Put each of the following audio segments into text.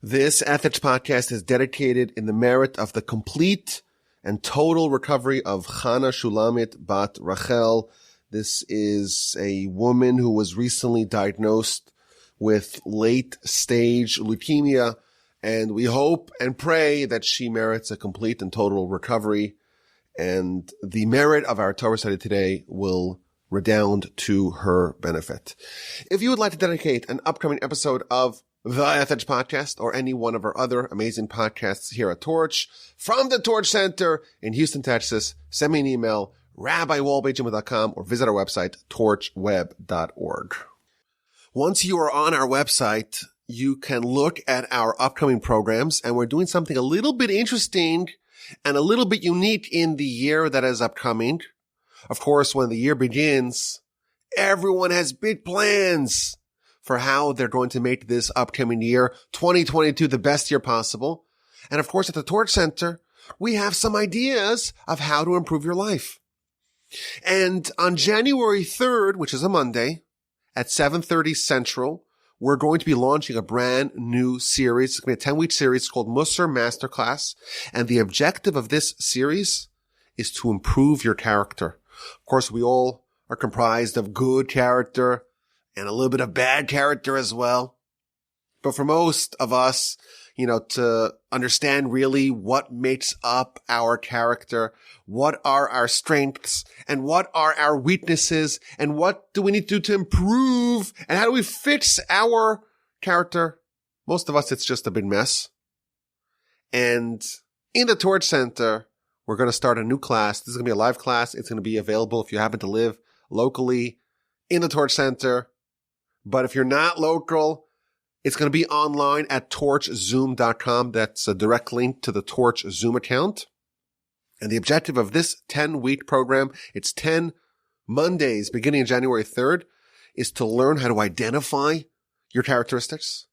This ethics podcast is dedicated in the merit of the complete and total recovery of Chana Shulamit Bat Rahel. This is a woman who was recently diagnosed with late-stage leukemia, and we hope and pray that she merits a complete and total recovery, and the merit of our Torah study today will redound to her benefit. If you would like to dedicate an upcoming episode of the Ethics Podcast or any one of our other amazing podcasts here at Torch, from the Torch Center in Houston, Texas, send me an email, rabbiwolbe@gmail.com, or visit our website, torchweb.org. Once you are on our website, you can look at our upcoming programs, and we're doing something a little bit interesting and a little bit unique in the year that is upcoming. Of course, when the year begins, everyone has big plans for how they're going to make this upcoming year, 2022, the best year possible. And of course, at the Torch Center, we have some ideas of how to improve your life. And on January 3rd, which is a Monday, at 7:30 Central, we're going to be launching a brand new series. It's going to be a 10-week series called Masterclass. And the objective of this series is to improve your character. Of course, we all are comprised of good character and a little bit of bad character as well. But for most of us, to understand really what makes up our character, what are our strengths, and what are our weaknesses, and what do we need to do to improve, and how do we fix our character? Most of us, it's just a big mess. And in the Torch Center, we're going to start a new class. This is going to be a live class. It's going to be available if you happen to live locally in the Torch Center. But if you're not local, it's going to be online at torchzoom.com. That's a direct link to the Torch Zoom account. And the objective of this 10-week program, it's 10 Mondays beginning January 3rd, is to learn how to identify your characteristics,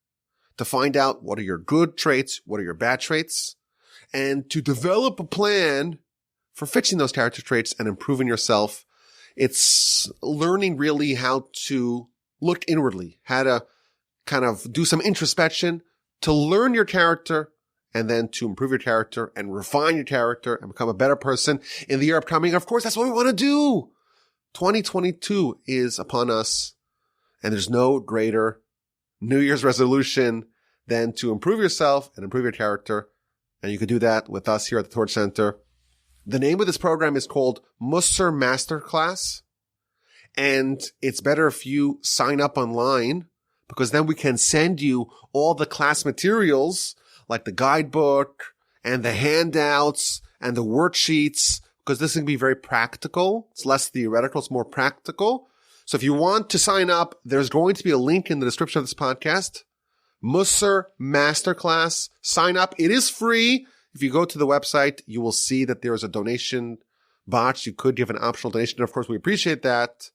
to find out what are your good traits, what are your bad traits, and to develop a plan for fixing those character traits and improving yourself. It's learning really how to look inwardly, how to kind of do some introspection to learn your character and then to improve your character and refine your character and become a better person in the year upcoming. Of course, that's what we want to do. 2022 is upon us, and there's no greater New Year's resolution than to improve yourself and improve your character. And you can do that with us here at the Torch Center. The name of this program is called Musar Masterclass. And it's better if you sign up online, because then we can send you all the class materials like the guidebook and the handouts and the worksheets, because this can be very practical. It's less theoretical. It's more practical. So if you want to sign up, there's going to be a link in the description of this podcast. Musar Masterclass. Sign up. It is free. If you go to the website, you will see that there is a donation box. You could give an optional donation. Of course, we appreciate that.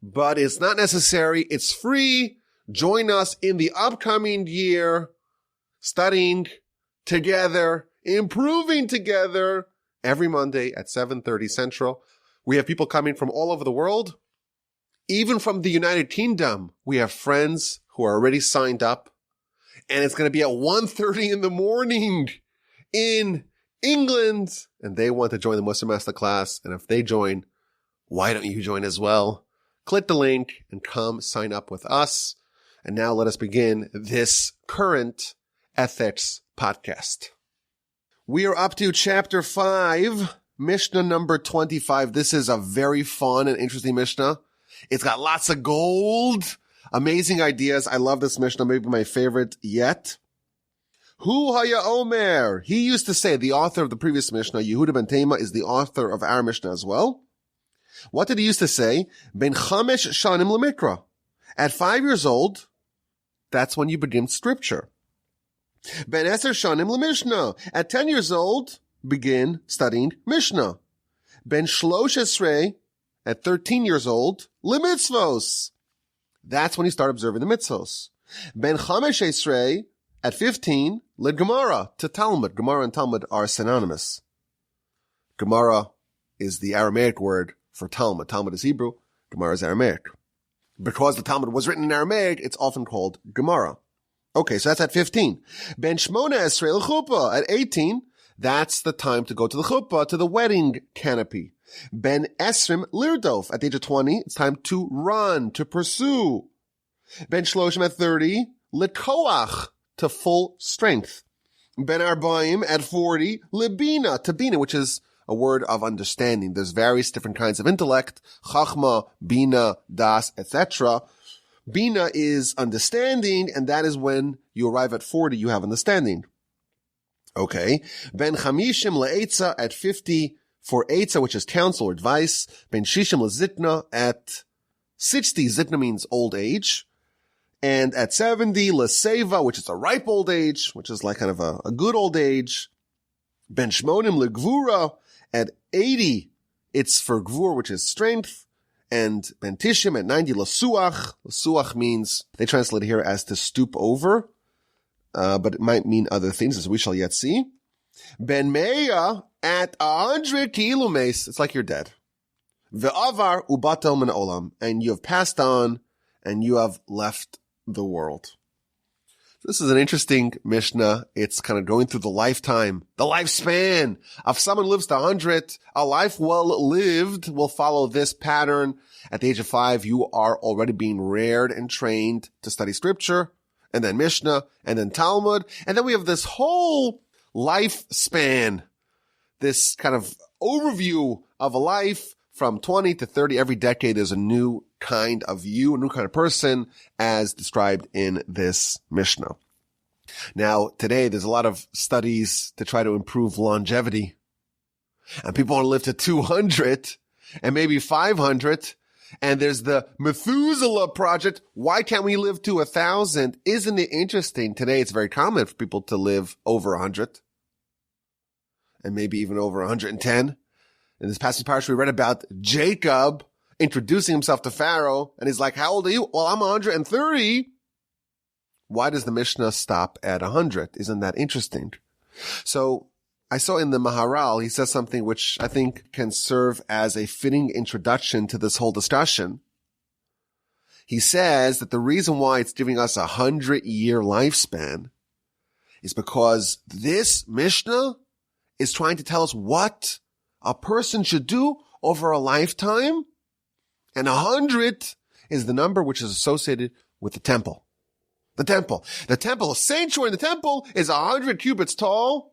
But it's not necessary. It's free. Join us in the upcoming year, studying together, improving together every Monday at 7:30 Central. We have people coming from all over the world. Even from the United Kingdom, we have friends who are already signed up. And it's going to be at 1:30 in the morning in England. And they want to join the Musar Masterclass. And if they join, why don't you join as well? Click the link and come sign up with us. And now let us begin this current ethics podcast. We are up to chapter 5, Mishnah number 25. This is a very fun and interesting Mishnah. It's got lots of gold, amazing ideas. I love this Mishnah, maybe my favorite yet. Hu haya omer. He used to say, the author of the previous Mishnah, Yehuda ben Tema, is the author of our Mishnah as well. What did he used to say? Ben chamesh shanim lemikra. At 5 years old, that's when you begin scripture. Ben eser shanim lemishnah. At 10 years old, begin studying Mishnah. Ben shlosh esrei. At 13 years old, lemitzvos. That's when you start observing the mitzvos. Ben chamesh esrei. At 15, lid Gemara to Talmud. Gemara and Talmud are synonymous. Gemara is the Aramaic word for Talmud. Talmud is Hebrew. Gemara is Aramaic. Because the Talmud was written in Aramaic, it's often called Gemara. Okay, so that's at 15. Ben Shmona Esrei l'chuppah. At 18, that's the time to go to the chuppah, to the wedding canopy. Ben Esrim Lirdof. At the age of 20, it's time to run, to pursue. Ben Shloshim at 30, Likoach, to full strength. Ben Arbaim at 40, Libina, to Bina, which is a word of understanding. There's various different kinds of intellect, Chachma, Bina, Das, etc. Bina is understanding, and that is when you arrive at 40, you have understanding. Okay. Ben Chamishim le'etza at 50 for etza, which is counsel or advice. Ben Shishim le'zitna at 60. Zitna means old age. And at 70, le'seva, which is a ripe old age, which is like kind of a good old age. Ben Shmonim le'gvura at 80, it's for gvur, which is strength. And Ben Tishim at 90, le'suach. Le'suach means, they translate it here as to stoop over. But it might mean other things, as we shall yet see. Ben Meya at 100 kilumes. It's like you're dead. Ve'avar ubatel min olam. And you have passed on, and you have left the world. This is an interesting Mishnah. It's kind of going through the lifetime, the lifespan of someone who lives to 100. A life well lived will follow this pattern. At the age of 5, you are already being reared and trained to study scripture, and then Mishnah, and then Talmud. And then we have this whole lifespan, this kind of overview of a life from 20 to 30. Every decade there's a new kind of you, a new kind of person, as described in this Mishnah. Now, today there's a lot of studies to try to improve longevity. And people want to live to 200 and maybe 500. And there's the Methuselah project. Why can't we live to 1,000? Isn't it interesting? Today it's very common for people to live over 100 and maybe even over 110. In this passage parsha, we read about Jacob introducing himself to Pharaoh, and he's like, how old are you? Well, I'm 130. Why does the Mishnah stop at 100? Isn't that interesting? So I saw in the Maharal, he says something which I think can serve as a fitting introduction to this whole discussion. He says that the reason why it's giving us 100-year lifespan is because this Mishnah is trying to tell us what a person should do over a lifetime. And 100 is the number which is associated with the temple. The temple, the sanctuary in the temple is 100 cubits tall.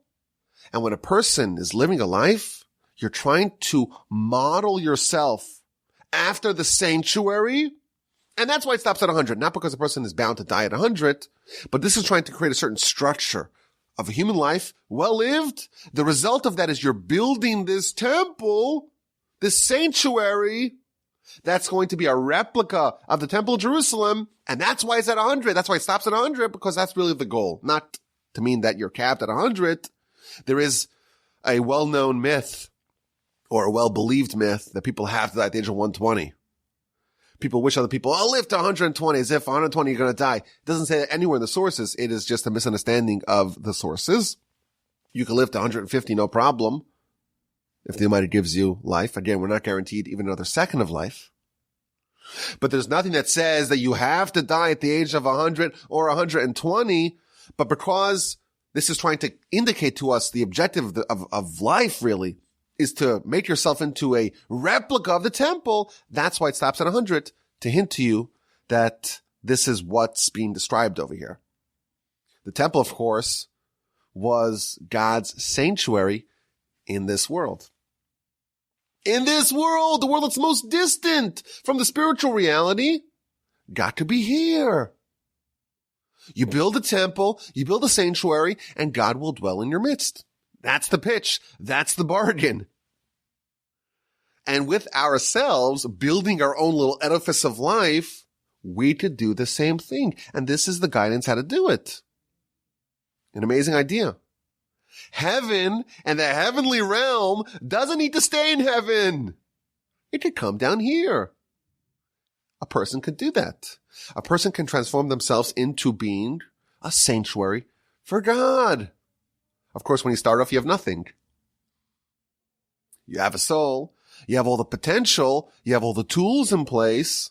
And when a person is living a life, you're trying to model yourself after the sanctuary. And that's why it stops at 100. Not because a person is bound to die at 100, but this is trying to create a certain structure of a human life, well lived. The result of that is you're building this temple, this sanctuary, that's going to be a replica of the temple of Jerusalem. And that's why it's at 100. That's why it stops at 100, because that's really the goal. Not to mean that you're capped at 100. There is a well-known myth, or a well-believed myth, that people have at the age of 120. People wish other people, I'll live to 120, as if 120 you're going to die. It doesn't say that anywhere in the sources. It is just a misunderstanding of the sources. You can live to 150, no problem, if the Almighty gives you life. Again, we're not guaranteed even another second of life. But there's nothing that says that you have to die at the age of 100 or 120, but because this is trying to indicate to us the objective of life, really, is to make yourself into a replica of the temple. That's why it stops at 100, to hint to you that this is what's being described over here. The temple, of course, was God's sanctuary in this world. In this world, the world that's most distant from the spiritual reality, God could be here. You build a temple, you build a sanctuary, and God will dwell in your midst. That's the pitch. That's the bargain. And with ourselves building our own little edifice of life, we could do the same thing. And this is the guidance how to do it. An amazing idea. Heaven and the heavenly realm doesn't need to stay in heaven. It could come down here. A person could do that. A person can transform themselves into being a sanctuary for God. Of course, when you start off, you have nothing. You have a soul. You have all the potential. You have all the tools in place.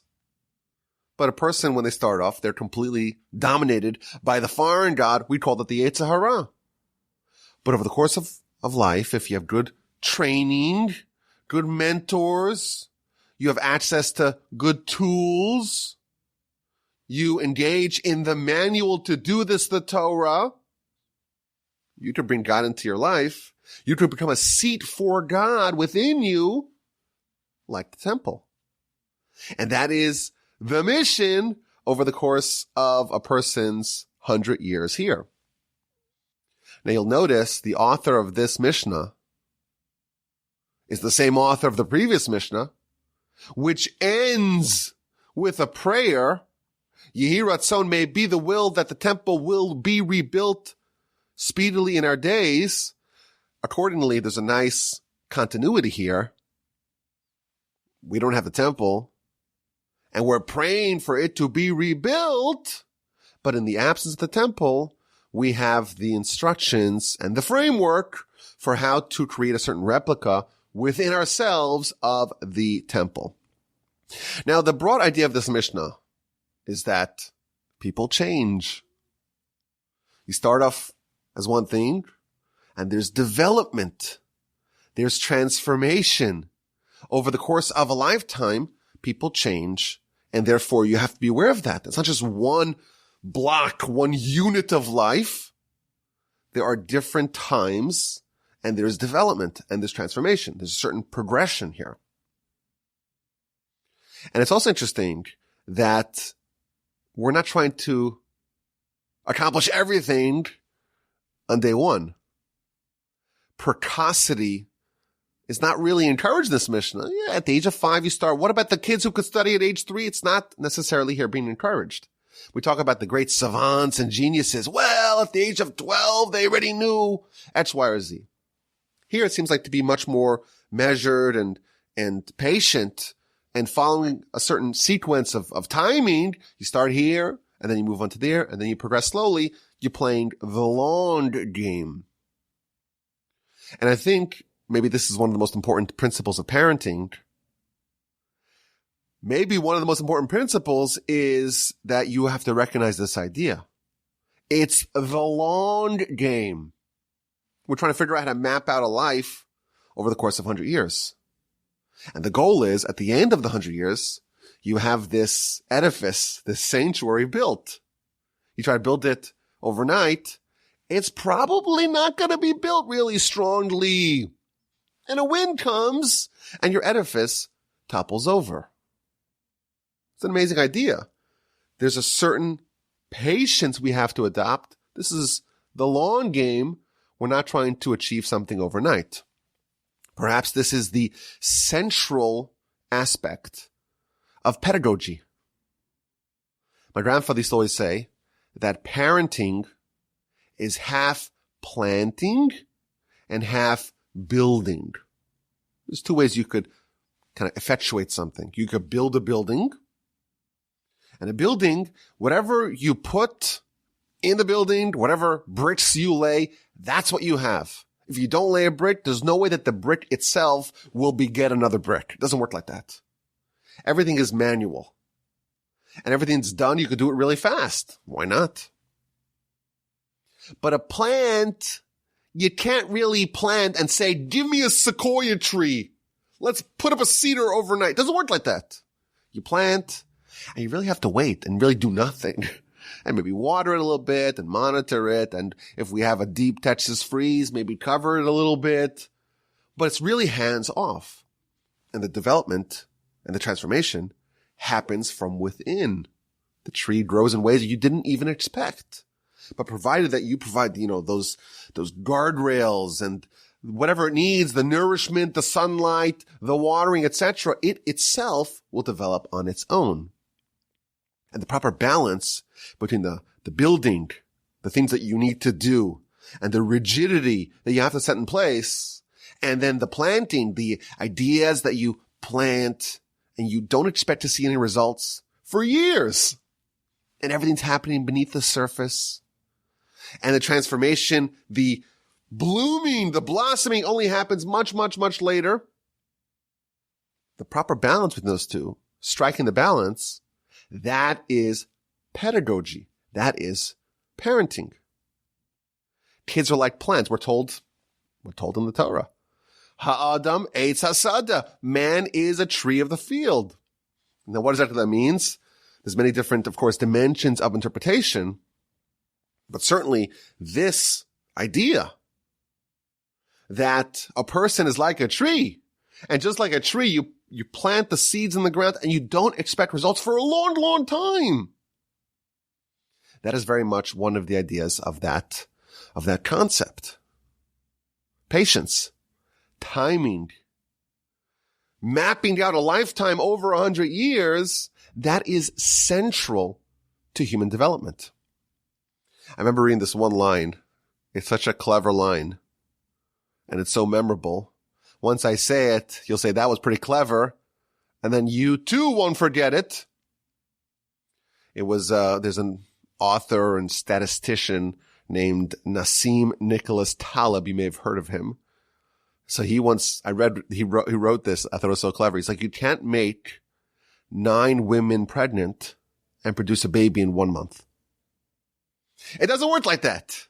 But a person, when they start off, they're completely dominated by the foreign god. We call it the Yetzer Hara. But over the course of life, if you have good training, good mentors, you have access to good tools, you engage in the manual to do this, the Torah, you could bring God into your life. You could become a seat for God within you, like the temple. And that is the mission over the course of a person's 100 years here. Now you'll notice the author of this Mishnah is the same author of the previous Mishnah, which ends with a prayer. Yehi Ratzon, may be the will that the temple will be rebuilt speedily in our days. Accordingly, there's a nice continuity here. We don't have the temple, and we're praying for it to be rebuilt. But in the absence of the temple, we have the instructions and the framework for how to create a certain replica within ourselves of the temple. Now, the broad idea of this Mishnah is that people change. You start off as one thing, and there's development. There's transformation. Over the course of a lifetime, people change, and therefore you have to be aware of that. It's not just one block, one unit of life. There are different times, and there's development, and there's transformation. There's a certain progression here. And it's also interesting that we're not trying to accomplish everything on day one. Precocity is not really encouraged in this Mishnah. Yeah, at the age of 5 you start. What about the kids who could study at age 3? It's not necessarily here being encouraged. We talk about the great savants and geniuses. Well, at the age of 12, they already knew X, Y, or Z. Here it seems like to be much more measured and patient and following a certain sequence of timing. You start here, and then you move on to there, and then you progress slowly. You're playing the long game. And I think maybe this is one of the most important principles of parenting. Maybe one of the most important principles is that you have to recognize this idea. It's the long game. We're trying to figure out how to map out a life over the course of 100 years. And the goal is, at the end of the 100 years, you have this edifice, this sanctuary built. You try to build it overnight, it's probably not going to be built really strongly. And a wind comes, and your edifice topples over. It's an amazing idea. There's a certain patience we have to adopt. This is the long game. We're not trying to achieve something overnight. Perhaps this is the central aspect of pedagogy. My grandfather used to always say that parenting is half planting and half building. There's two ways you could kind of effectuate something. You could build a building, and a building, whatever you put in the building, whatever bricks you lay, that's what you have. If you don't lay a brick, there's no way that the brick itself will beget another brick. It doesn't work like that. Everything is manual. And everything's done, you could do it really fast. Why not? But a plant, you can't really plant and say, give me a sequoia tree. Let's put up a cedar overnight. It doesn't work like that. You plant, and you really have to wait and really do nothing. And maybe water it a little bit and monitor it. And if we have a deep Texas freeze, maybe cover it a little bit. But it's really hands off. And the development and the transformation happens from within. The tree grows in ways that you didn't even expect. But provided that you provide, those guardrails and whatever it needs, the nourishment, the sunlight, the watering, etc., it itself will develop on its own. And the proper balance between the building, the things that you need to do, and the rigidity that you have to set in place, and then the planting, the ideas that you plant, and you don't expect to see any results for years. And everything's happening beneath the surface. And the transformation, the blooming, the blossoming only happens much, much, much later. The proper balance between those two, striking the balance, That is pedagogy. That is parenting. Kids are like plants. We're told in the Torah. Ha'adam eitz hasada. Man is a tree of the field. Now, what exactly that means? There's many different, of course, dimensions of interpretation. But certainly this idea that a person is like a tree, and just like a tree, you plant the seeds in the ground and you don't expect results for a long, long time. That is very much one of the ideas of that concept. Patience, timing, mapping out a lifetime over 100 years, that is central to human development. I remember reading this one line. It's such a clever line, and it's so memorable. Once I say it, you'll say, that was pretty clever, and then you too won't forget it. It was, there's an author and statistician named Nassim Nicholas Taleb. You may have heard of him. So he wrote this. I thought it was so clever. He's like, you can't make 9 women pregnant and produce a baby in 1 month. It doesn't work like that.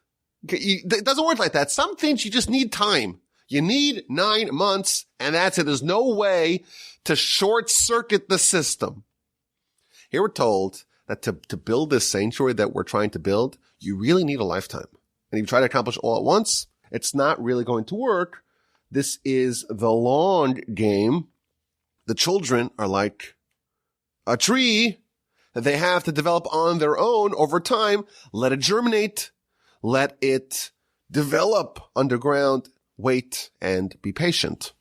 It doesn't work like that. Some things you just need time. You need 9 months, and that's it. There's no way to short circuit the system. Here we're told that to build this sanctuary that we're trying to build, you really need a lifetime. And if you try to accomplish all at once, it's not really going to work. This is the long game. The children are like a tree that they have to develop on their own over time. Let it germinate. Let it develop underground. Wait and be patient.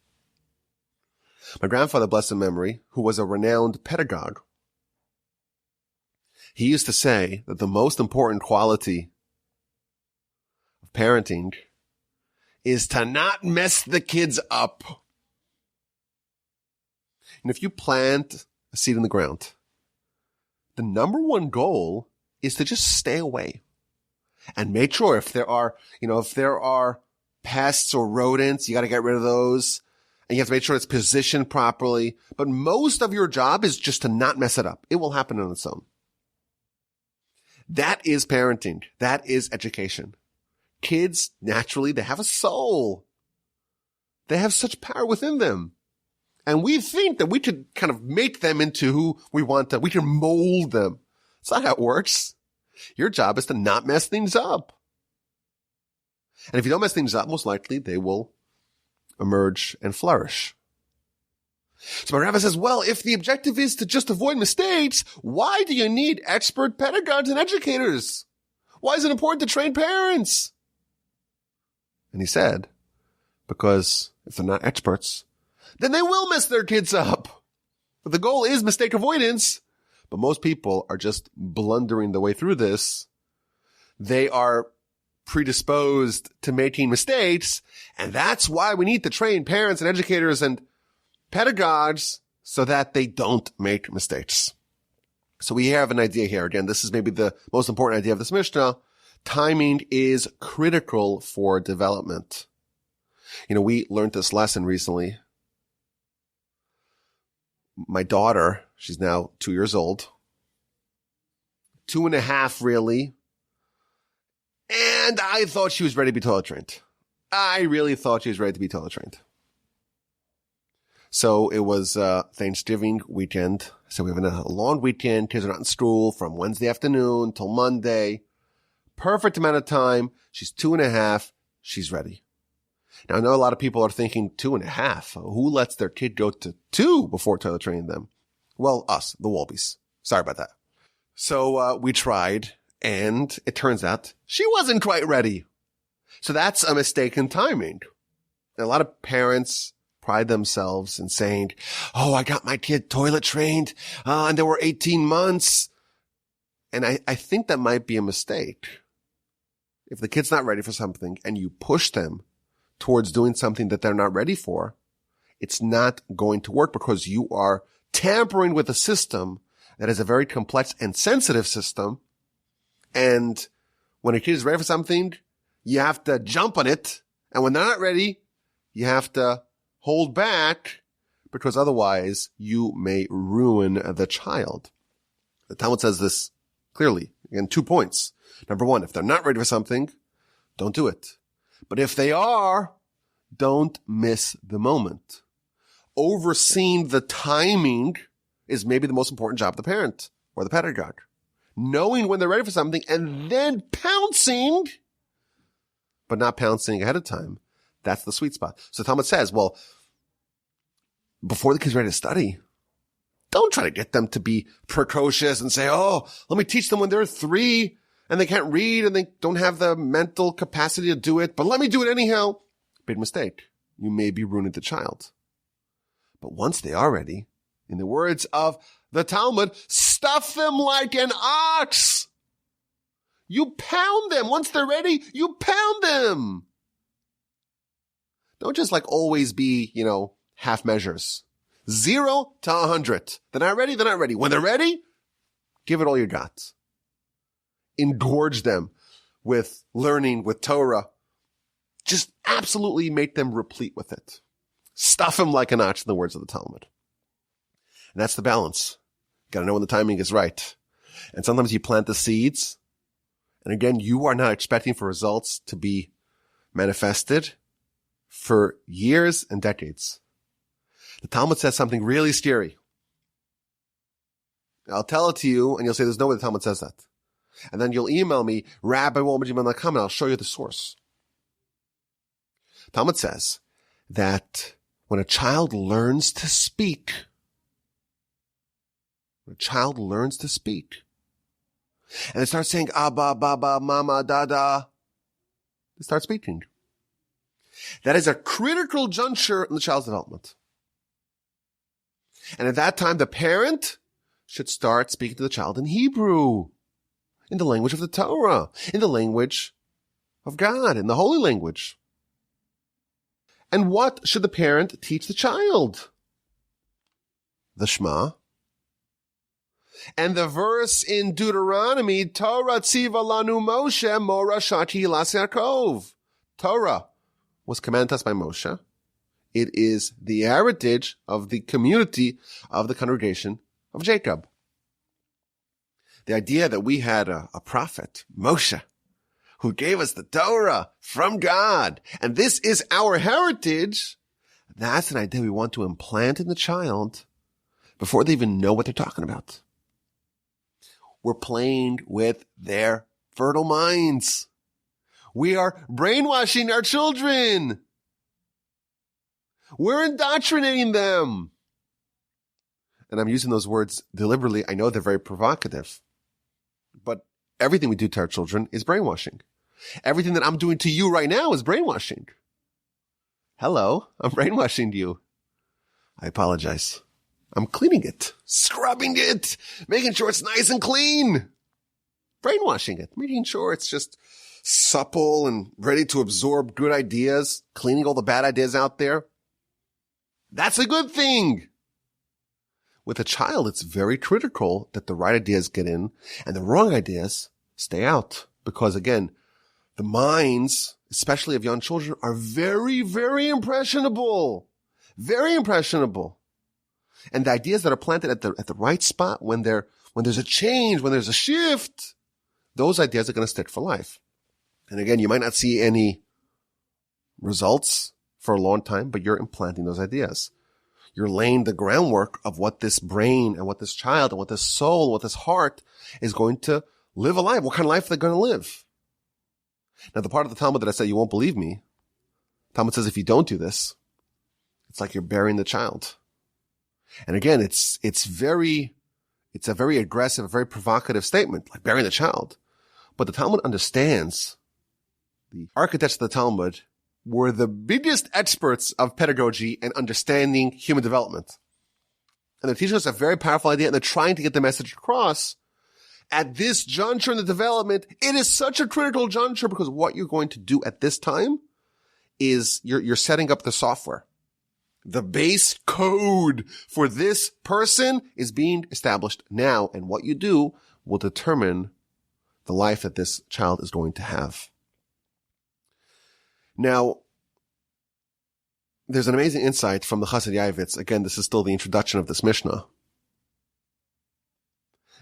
My grandfather, blessed in memory, who was a renowned pedagogue, he used to say that the most important quality of parenting is to not mess the kids up. And if you plant a seed in the ground, the number one goal is to just stay away and make sure if there are pests or rodents, you got to get rid of those. And you have to make sure it's positioned properly. But most of your job is just to not mess it up. It will happen on its own. That is parenting. That is education. Kids, naturally, they have a soul. They have such power within them. And we think that we could kind of make them into who we want to. We can mold them. That's not how it works. Your job is to not mess things up. And if you don't mess things up, most likely they will emerge and flourish. So my rabbi says, well, if the objective is to just avoid mistakes, why do you need expert pedagogues and educators? Why is it important to train parents? And he said, because if they're not experts, then they will mess their kids up. But the goal is mistake avoidance. But most people are just blundering the way through this. They are predisposed to making mistakes. And that's why we need to train parents and educators and pedagogues so that they don't make mistakes. So we have an idea here. Again, this is maybe the most important idea of this Mishnah. Timing is critical for development. We learned this lesson recently. My daughter, she's now 2 years old. 2.5 really. And I thought she was ready to be toilet trained. I really thought she was ready to be toilet trained. So it was Thanksgiving weekend. So we have a long weekend. Kids are not in school from Wednesday afternoon till Monday. Perfect amount of time. She's 2.5. She's ready. Now, I know a lot of people are thinking 2.5. Who lets their kid go to 2 before toilet training them? Well, us, the Wolbies. Sorry about that. So we tried, and it turns out she wasn't quite ready. So that's a mistake in timing. And a lot of parents pride themselves in saying, oh, I got my kid toilet trained, and they were 18 months. And I think that might be a mistake. If the kid's not ready for something and you push them towards doing something that they're not ready for, it's not going to work because you are tampering with a system that is a very complex and sensitive system. And when a kid is ready for something, you have to jump on it. And when they're not ready, you have to hold back because otherwise you may ruin the child. The Talmud says this clearly. Again, 2 points. Number one, if they're not ready for something, don't do it. But if they are, don't miss the moment. Overseeing the timing is maybe the most important job of the parent or the pedagogue. Knowing when they're ready for something and then pouncing, but not pouncing ahead of time. That's the sweet spot. So Talmud says, well, before the kid's ready to study, don't try to get them to be precocious and say, oh, let me teach them when they're 3 and they can't read and they don't have the mental capacity to do it, but let me do it anyhow. Big mistake. You may be ruining the child. But once they are ready, in the words of the Talmud, stuff them like an ox. You pound them. Once they're ready, you pound them. Don't just always be, half measures. 0 to 100. They're not ready. They're not ready. When they're ready, give it all you got. Engorge them with learning, with Torah. Just absolutely make them replete with it. Stuff them like an ox, in the words of the Talmud. And that's the balance. Got to know when the timing is right. And sometimes you plant the seeds. And again, you are not expecting for results to be manifested for years and decades. The Talmud says something really scary. I'll tell it to you and you'll say, there's no way the Talmud says that. And then you'll email me, rabbi@gmail.com, and I'll show you the source. Talmud says that when a child learns to speak, and they start saying, Abba, Baba, Mama, Dada, they start speaking. That is a critical juncture in the child's development. And at that time, the parent should start speaking to the child in Hebrew, in the language of the Torah, in the language of God, in the holy language. And what should the parent teach the child? The Shema. And the verse in Deuteronomy, Torah tziva lanu Moshe mora shati las Yaakov. Torah was commanded us by Moshe. It is the heritage of the community of the congregation of Jacob. The idea that we had a prophet, Moshe, who gave us the Torah from God, and this is our heritage, that's an idea we want to implant in the child before they even know what they're talking about. We're playing with their fertile minds. We are brainwashing our children. We're indoctrinating them. And I'm using those words deliberately. I know they're very provocative. But everything we do to our children is brainwashing. Everything that I'm doing to you right now is brainwashing. Hello, I'm brainwashing you. I apologize. I'm cleaning it, scrubbing it, making sure it's nice and clean. Brainwashing it, making sure it's just supple and ready to absorb good ideas, cleaning all the bad ideas out there. That's a good thing. With a child, it's very critical that the right ideas get in and the wrong ideas stay out. Because again, the minds, especially of young children, are very, very impressionable. Very impressionable. And the ideas that are planted at the right spot, when there's a change, when there's a shift, those ideas are going to stick for life. And again, you might not see any results for a long time, but you're implanting those ideas. You're laying the groundwork of what this brain and what this child and what this soul, what this heart is going to live a life. What kind of life they're going to live. Now, the part of the Talmud that I said you won't believe me, Talmud says if you don't do this, it's like you're burying the child. And again, it's a very aggressive, very provocative statement, like burying the child. But the Talmud understands, the architects of the Talmud were the biggest experts of pedagogy and understanding human development. And they're teaching us a very powerful idea, and they're trying to get the message across. At this juncture in the development, it is such a critical juncture because what you're going to do at this time is you're setting up the software. The base code for this person is being established now, and what you do will determine the life that this child is going to have. Now, there's an amazing insight from the Chassid Yavitz. Again, this is still the introduction of this Mishnah.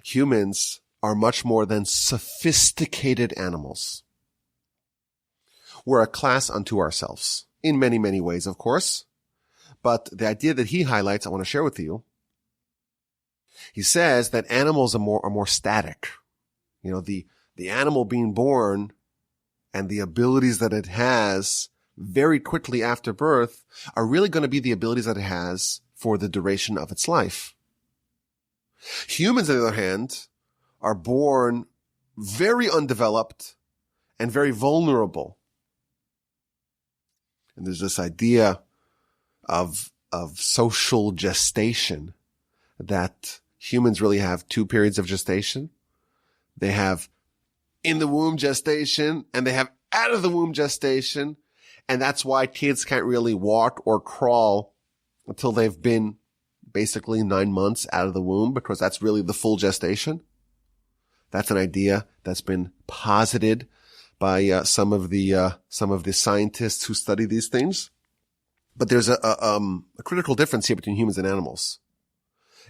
Humans are much more than sophisticated animals. We're a class unto ourselves, in many, many ways, of course. But the idea that he highlights, I want to share with you. He says that animals are more static. The animal being born and the abilities that it has very quickly after birth are really going to be the abilities that it has for the duration of its life. Humans, on the other hand, are born very undeveloped and very vulnerable. And there's this idea of social gestation, that humans really have two periods of gestation. They have in the womb gestation and they have out of the womb gestation. And that's why kids can't really walk or crawl until they've been basically 9 months out of the womb, because that's really the full gestation. That's an idea that's been posited by some of the scientists who study these things. But there's a critical difference here between humans and animals.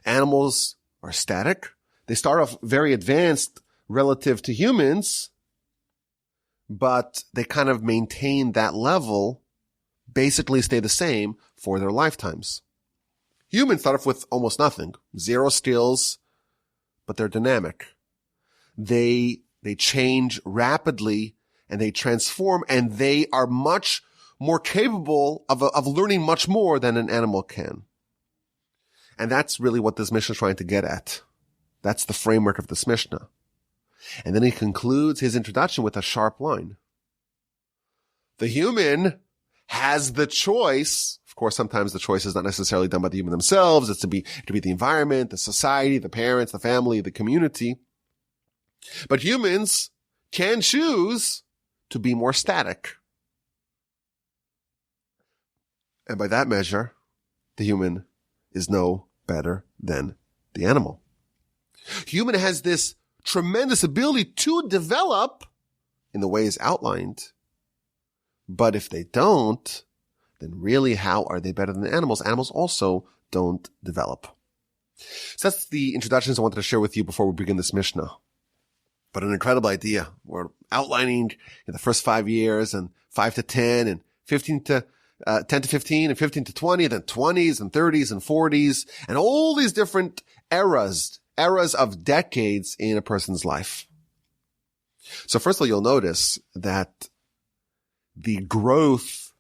Animals are static. They start off very advanced relative to humans, but they kind of maintain that level, basically stay the same for their lifetimes. Humans start off with almost nothing, 0 skills, but they're dynamic. They change rapidly and they transform, and they are much more capable of learning much more than an animal can. And that's really what this Mishnah is trying to get at. That's the framework of this Mishnah. And then he concludes his introduction with a sharp line. The human has the choice. Of course, sometimes the choice is not necessarily done by the human themselves. It's to be the environment, the society, the parents, the family, the community. But humans can choose to be more static. And by that measure, the human is no better than the animal. Human has this tremendous ability to develop in the ways outlined. But if they don't, then really how are they better than animals? Animals also don't develop. So that's the introductions I wanted to share with you before we begin this Mishnah. But an incredible idea. We're outlining in the first 5 years, and 5 to 10, and 10 to 15, and 15 to 20, then 20s and 30s and 40s, and all these different eras of decades in a person's life. So first of all, you'll notice that the growth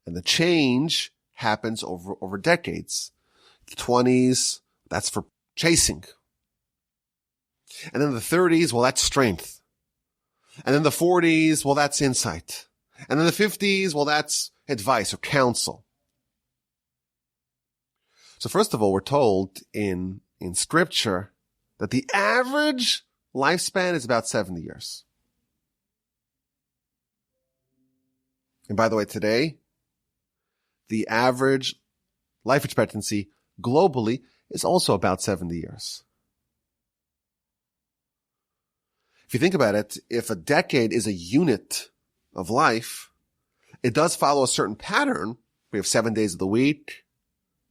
and the change happens over decades. The 20s, that's for chasing. And then the 30s, well, that's strength. And then the 40s, well, that's insight. And then the 50s, well, that's advice or counsel. So first of all, we're told in scripture that the average lifespan is about 70 years. And by the way, today, the average life expectancy globally is also about 70 years. If you think about it, if a decade is a unit of life, it does follow a certain pattern. We have 7 days of the week,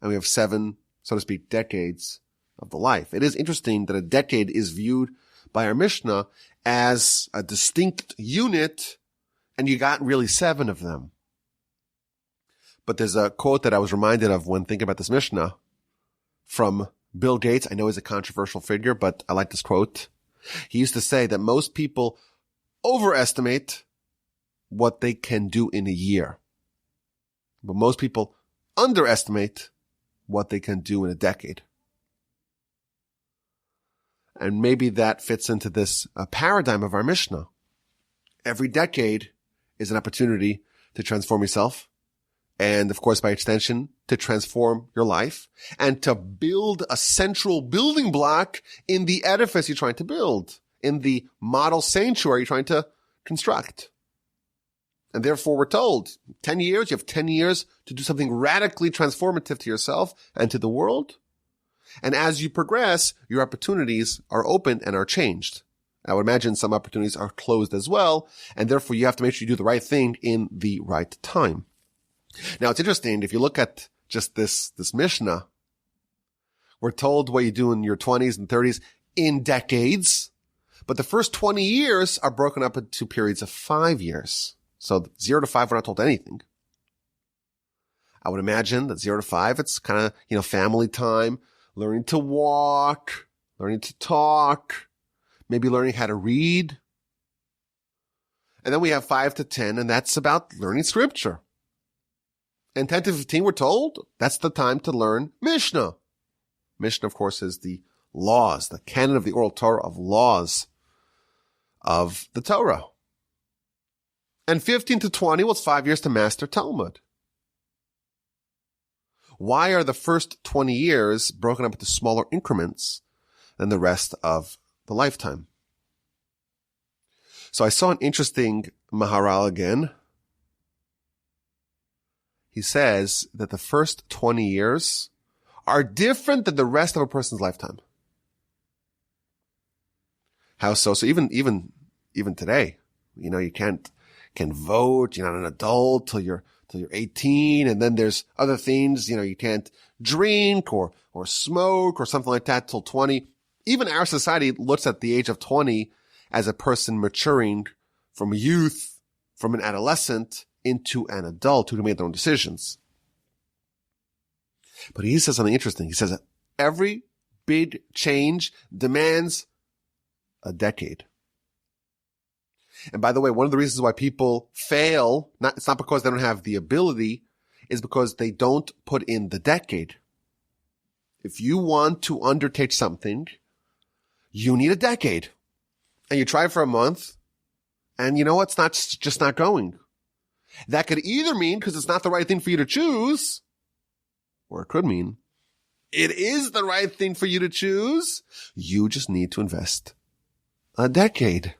and we have 7, so to speak, decades of the life. It is interesting that a decade is viewed by our Mishnah as a distinct unit, and you got really 7 of them. But there's a quote that I was reminded of when thinking about this Mishnah from Bill Gates. I know he's a controversial figure, but I like this quote. He used to say that most people overestimate what they can do in a year, but most people underestimate what they can do in a decade. And maybe that fits into this paradigm of our Mishnah. Every decade is an opportunity to transform yourself, and of course, by extension, to transform your life and to build a central building block in the edifice you're trying to build, in the model sanctuary you're trying to construct. And therefore, we're told 10 years, you have 10 years to do something radically transformative to yourself and to the world. And as you progress, your opportunities are opened and are changed. I would imagine some opportunities are closed as well, and therefore you have to make sure you do the right thing in the right time. Now, it's interesting, if you look at just this Mishnah, we're told what you do in your 20s and 30s, in decades, but the first 20 years are broken up into periods of 5 years. So 0 to 5, we're not told anything. I would imagine that 0 to 5, it's kind of, family time, learning to walk, learning to talk, maybe learning how to read. And then we have 5 to 10, and that's about learning scripture. And 10 to 15, we're told, that's the time to learn Mishnah. Mishnah, of course, is the laws, the canon of the oral Torah of laws of the Torah. And 15 to 20, well, it's 5 years to master Talmud. Why are the first 20 years broken up into smaller increments than the rest of the lifetime? So I saw an interesting Maharal again. He says that the first 20 years are different than the rest of a person's lifetime. How so? So even today, you can't vote. You're not an adult till you're 18. And then there's other things, you can't drink or smoke or something like that till 20. Even our society looks at the age of 20 as a person maturing from a youth, from an adolescent into an adult who can make their own decisions. But he says something interesting. He says that every big change demands a decade. And by the way, one of the reasons why people fail, it's not because they don't have the ability, is because they don't put in the decade. If you want to undertake something, you need a decade. And you try for a month, and it's just not going. That could either mean because it's not the right thing for you to choose, or it could mean it is the right thing for you to choose. You just need to invest a decade.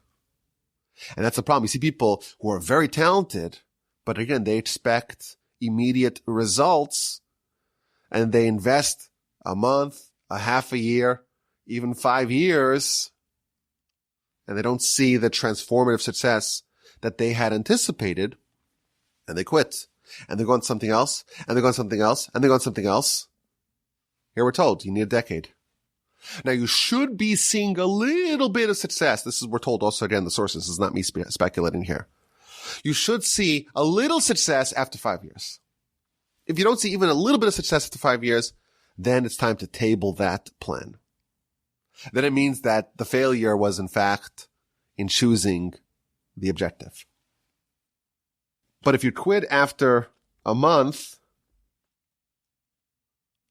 And that's the problem. You see people who are very talented, but again, they expect immediate results, and they invest a month, a half a year, even 5 years, and they don't see the transformative success that they had anticipated, and they quit. And they go on something else, and they go on something else, and they go on something else. Here we're told, you need a decade. Now, you should be seeing a little bit of success. This is, we're told also, again, the sources. This is not me speculating here. You should see a little success after 5 years. If you don't see even a little bit of success after 5 years, then it's time to table that plan. Then it means that the failure was, in fact, in choosing the objective. But if you quit after a month,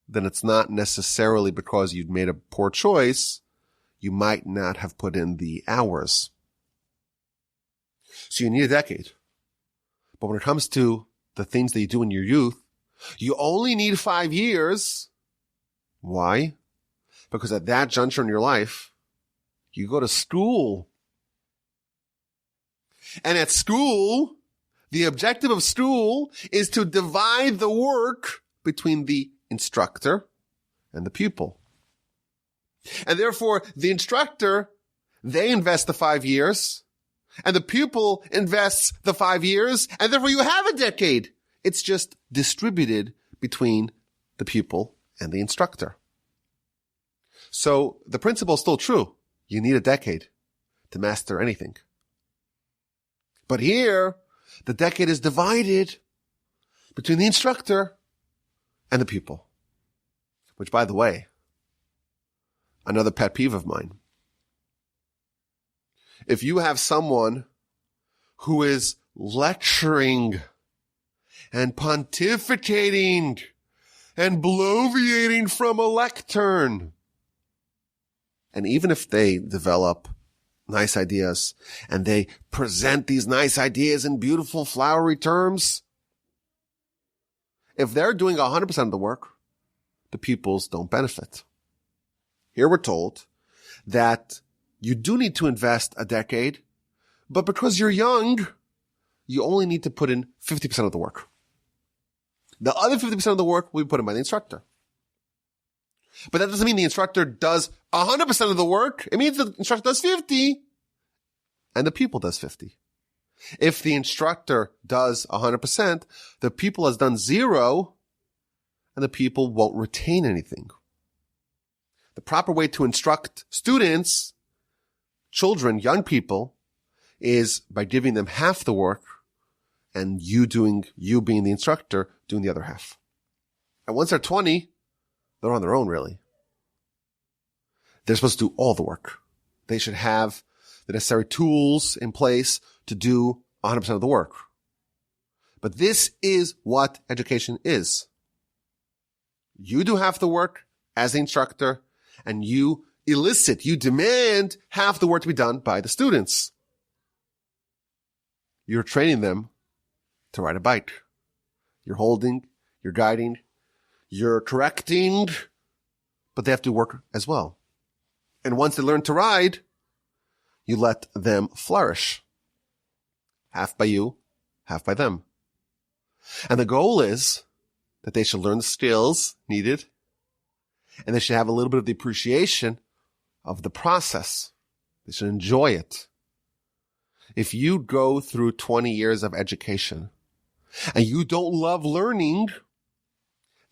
then it's not necessarily because you'd made a poor choice. You might not have put in the hours. So you need a decade. But when it comes to the things that you do in your youth, you only need 5 years. Why? Because at that juncture in your life, you go to school. And at school, the objective of school is to divide the work between the instructor and the pupil. And therefore, the instructor, they invest the 5 years, and the pupil invests the 5 years, and therefore you have a decade. It's just distributed between the pupil and the instructor. So the principle is still true. You need a decade to master anything. But here, the decade is divided between the instructor and the pupil. Which, by the way, another pet peeve of mine. If you have someone who is lecturing and pontificating and bloviating from a lectern, and even if they develop nice ideas and they present these nice ideas in beautiful flowery terms, if they're doing 100% of the work, the pupils don't benefit. Here we're told that you do need to invest a decade, but because you're young, you only need to put in 50% of the work. The other 50% of the work will be put in by the instructor. But that doesn't mean the instructor does 100% of the work. It means the instructor does 50 and the pupil does 50. If the instructor does 100%, the pupil has done 0 and the pupil won't retain anything. The proper way to instruct students, children, young people, is by giving them half the work and you being the instructor, doing the other half. And once they're 20, they're on their own, really. They're supposed to do all the work. They should have the necessary tools in place to do 100% of the work. But this is what education is. You do half the work as the instructor, and you demand half the work to be done by the students. You're training them to ride a bike. You're holding, you're guiding, you're correcting, but they have to work as well. And once they learn to ride, you let them flourish. Half by you, half by them. And the goal is that they should learn the skills needed, and they should have a little bit of the appreciation of the process. They should enjoy it. If you go through 20 years of education and you don't love learning,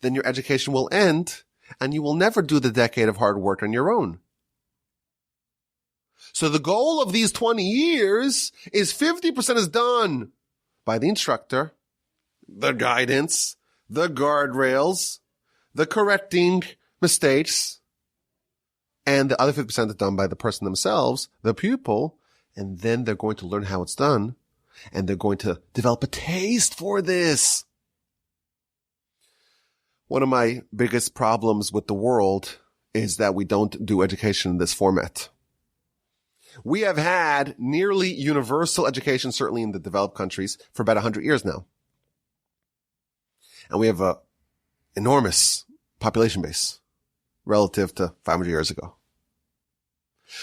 then your education will end and you will never do the decade of hard work on your own. So the goal of these 20 years is 50% is done by the instructor, the guidance, the guardrails, the correcting mistakes, and the other 50% is done by the person themselves, the pupil, and then they're going to learn how it's done, and they're going to develop a taste for this. One of my biggest problems with the world is that we don't do education in this format. We have had nearly universal education, certainly in the developed countries, for about 100 years now. And we have an enormous population base relative to 500 years ago.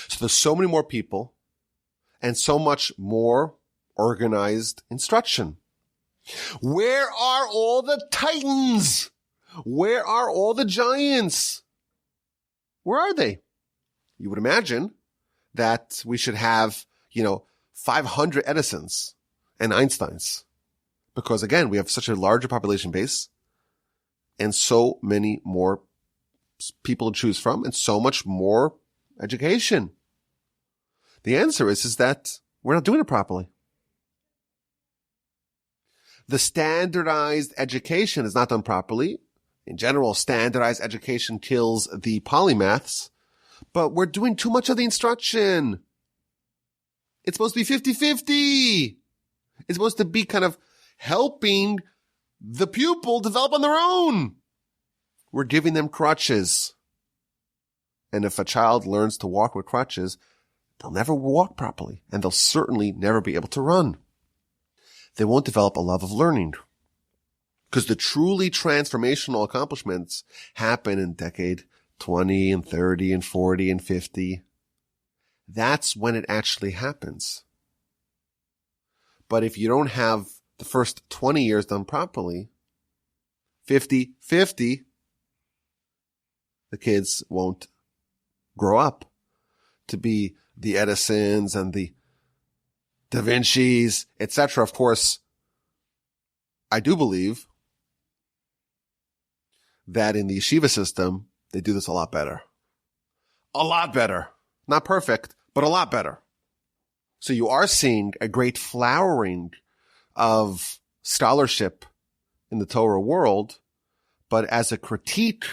So there's so many more people and so much more organized instruction. Where are all the titans? Where are all the giants? Where are they? You would imagine that we should have, 500 Edisons and Einsteins. Because again, we have such a larger population base and so many more people to choose from and so much more education. The answer is that we're not doing it properly. The standardized education is not done properly. In general, standardized education kills the polymaths, but we're doing too much of the instruction. It's supposed to be 50-50. It's supposed to be kind of helping the pupil develop on their own. We're giving them crutches. And if a child learns to walk with crutches, they'll never walk properly, and they'll certainly never be able to run. They won't develop a love of learning. Because the truly transformational accomplishments happen in decade 20 and 30 and 40 and 50. That's when it actually happens. But if you don't have the first 20 years done properly, 50-50, the kids won't grow up to be the Edisons and the Da Vinci's, etc. Of course, I do believe that in the yeshiva system, they do this a lot better. A lot better. Not perfect, but a lot better. So you are seeing a great flowering of scholarship in the Torah world, but as a critique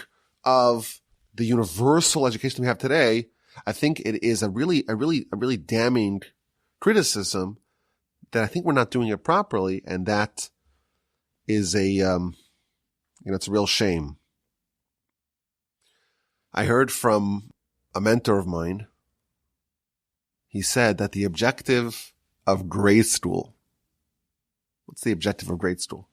of the universal education we have today, I think it is a really damning criticism that I think we're not doing it properly, and that is it's a real shame. I heard from a mentor of mine. He said that the objective of grade school, what's the objective of grade school?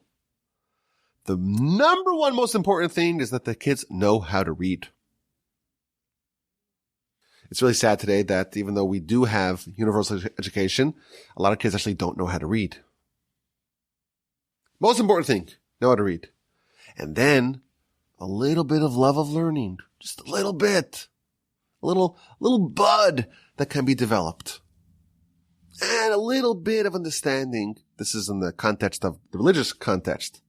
The number one most important thing is that the kids know how to read. It's really sad today that even though we do have universal education, a lot of kids actually don't know how to read. Most important thing, know how to read. And then a little bit of love of learning, just a little bit, a little bud that can be developed. And a little bit of understanding. This is in the context of the religious context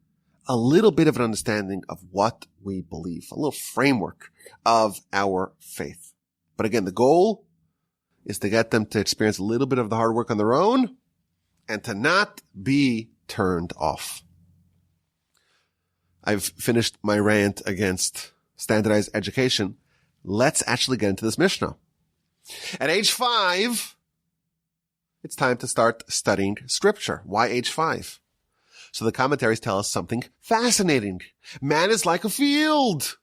a little bit of an understanding of what we believe, a little framework of our faith. But again, the goal is to get them to experience a little bit of the hard work on their own and to not be turned off. I've finished my rant against standardized education. Let's actually get into this Mishnah. At age 5, it's time to start studying scripture. Why age 5? So the commentaries tell us something fascinating. Man is like a field.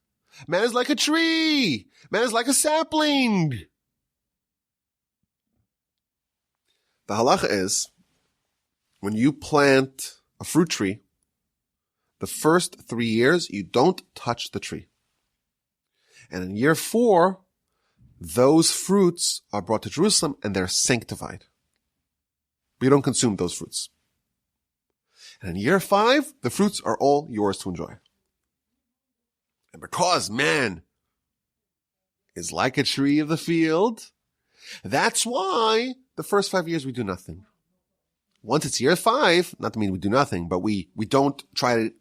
Man is like a tree. Man is like a sapling. The halacha is, when you plant a fruit tree, the first 3 years, you don't touch the tree. And in year 4, those fruits are brought to Jerusalem and they're sanctified. But you don't consume those fruits. And in year 5, the fruits are all yours to enjoy. And because man is like a tree of the field, that's why the first 5 years we do nothing. Once it's year 5, not to mean we do nothing, but we don't try to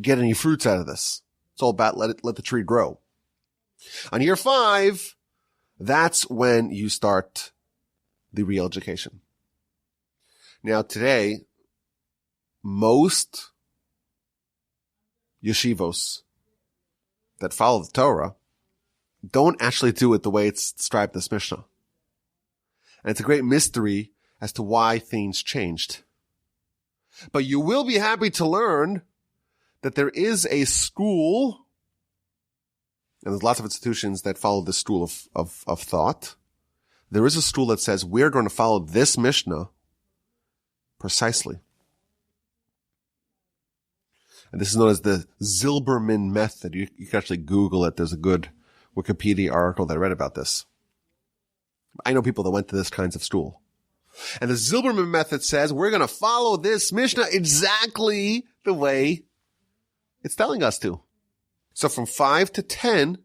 get any fruits out of this. It's all about let the tree grow. On year 5, that's when you start the real education. Now today, most yeshivos that follow the Torah don't actually do it the way it's described in this Mishnah. And it's a great mystery as to why things changed. But you will be happy to learn that there is a school, and there's lots of institutions that follow this school of thought. There is a school that says we're going to follow this Mishnah precisely. And this is known as the Zilberman method. You can actually Google it. There's a good Wikipedia article that I read about this. I know people that went to this kinds of school. And the Zilberman method says we're going to follow this Mishnah exactly the way it's telling us to. So from 5 to 10,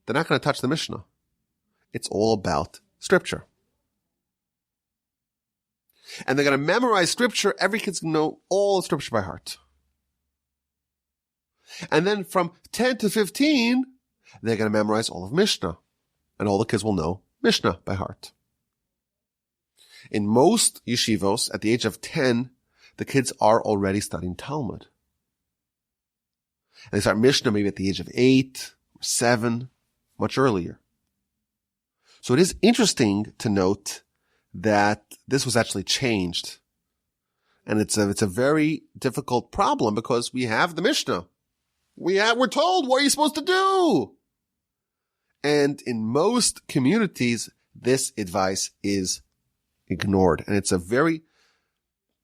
they're not going to touch the Mishnah. It's all about scripture. And they're going to memorize scripture. Every kid's going to know all the scripture by heart. And then from 10 to 15, they're going to memorize all of Mishnah. And all the kids will know Mishnah by heart. In most yeshivos, at the age of 10, the kids are already studying Talmud. And they start Mishnah maybe at the age of 8 or 7, much earlier. So it is interesting to note that this was actually changed. And it's a very difficult problem because we have the Mishnah. We're told what are you supposed to do. And in most communities, this advice is ignored. And it's a very